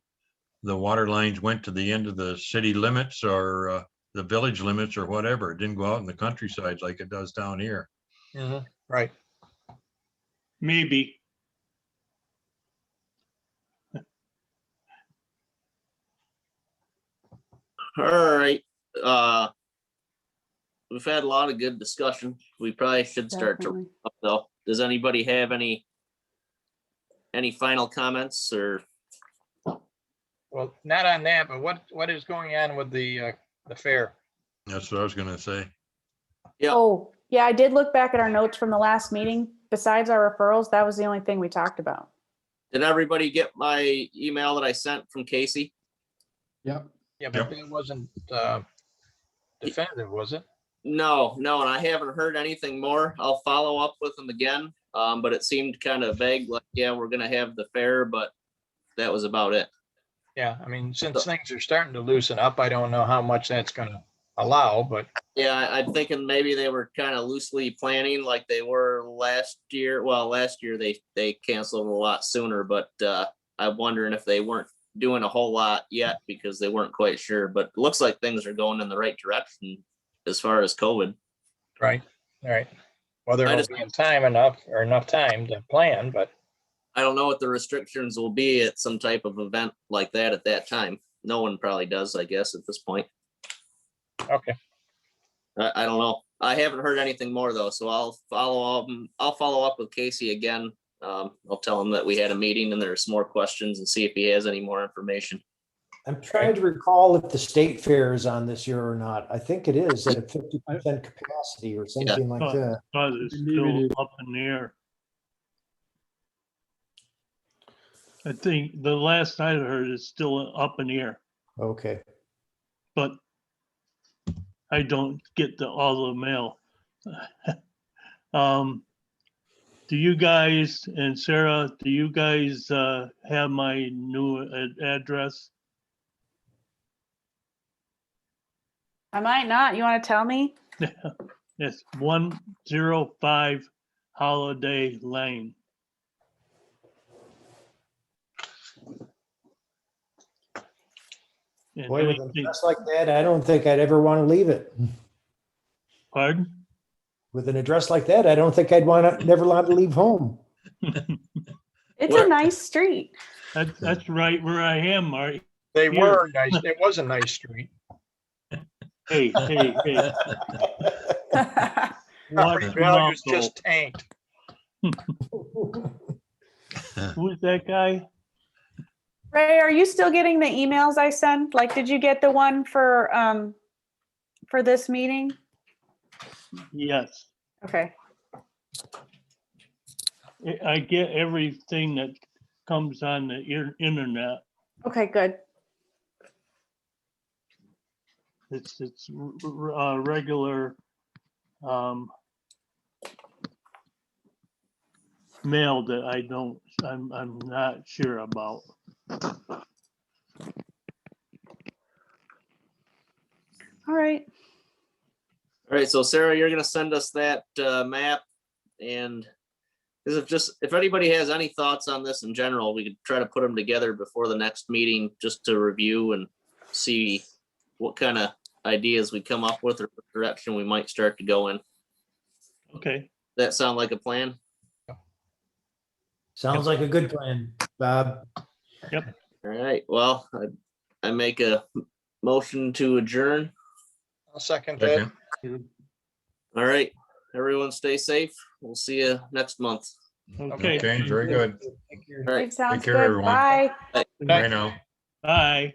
the water lines went to the end of the city limits or the village limits or whatever. It didn't go out in the countryside like it does down here. Right. Maybe. All right. We've had a lot of good discussion. We probably should start to Definitely. wrap up though. Does anybody have any final comments or? Well, not on that, but what is going on with the fair? That's what I was gonna say. Yeah. Oh, yeah, I did look back at our notes from the last meeting. Besides our referrals, that was the only thing we talked about. Did everybody get my email that I sent from Casey? Yeah. Yeah, but that wasn't definitive, was it? No, and I haven't heard anything more. I'll follow up with them again. But it seemed kind of vague, like, yeah, we're gonna have the fair, but that was about it. Yeah, I mean, since things are starting to loosen up, I don't know how much that's gonna allow, but Yeah, I'm thinking maybe they were kind of loosely planning like they were last year. Well, last year they canceled a lot sooner, but I'm wondering if they weren't doing a whole lot yet because they weren't quite sure. But it looks like things are going in the right direction as far as COVID. right, all right. Whether I it'll just- be in time enough time to plan, but I don't know what the restrictions will be at some type of event like that at that time. No one probably does, I guess, at this point. okay. I don't know. I haven't heard anything more though, so I'll follow up with Casey again. I'll tell him that we had a meeting and there's some more questions and see if he has any more information. I'm trying to recall if the state fair is on this year or not. I think it is at a 50% capacity or something like that. But it's Believe it still is. up in the air. I think the last I heard it's still up in the air, Okay. but I don't get all the mail. Do you guys and Sarah, do you guys have my new address? I might not. You want to tell me? It's 105 Holiday Lane. And Boy, with an anything- address like that, I don't think I'd ever want to leave it. Pardon? With an address like that, I don't think I'd never want to leave home. It's Where- a nice street. That's right where I am, Marty. They Here. were nice. It was a nice street. Hey. Property Watch values your mouth, just tanked. Who's that guy? Ray, are you still getting the emails I send? Like, did you get the one for this meeting? Yes. Okay, I get everything that comes on the internet. okay, good. It's regular mail that I'm not sure about. All right. All right, so Sarah, you're gonna send us that map, and if anybody has any thoughts on this in general, we could try to put them together before the next meeting, just to review and see what kind of ideas we come up with or what direction we might start to go in. Okay. That sound like a plan? Sounds like a good plan, Bob. All right, well, I make a motion to adjourn. I'll second that. Second. All right, everyone stay safe. We'll see you next month. Okay. Okay, very good. Thank you. All right. It sounds care, good. everyone. Bye. Right now. Bye.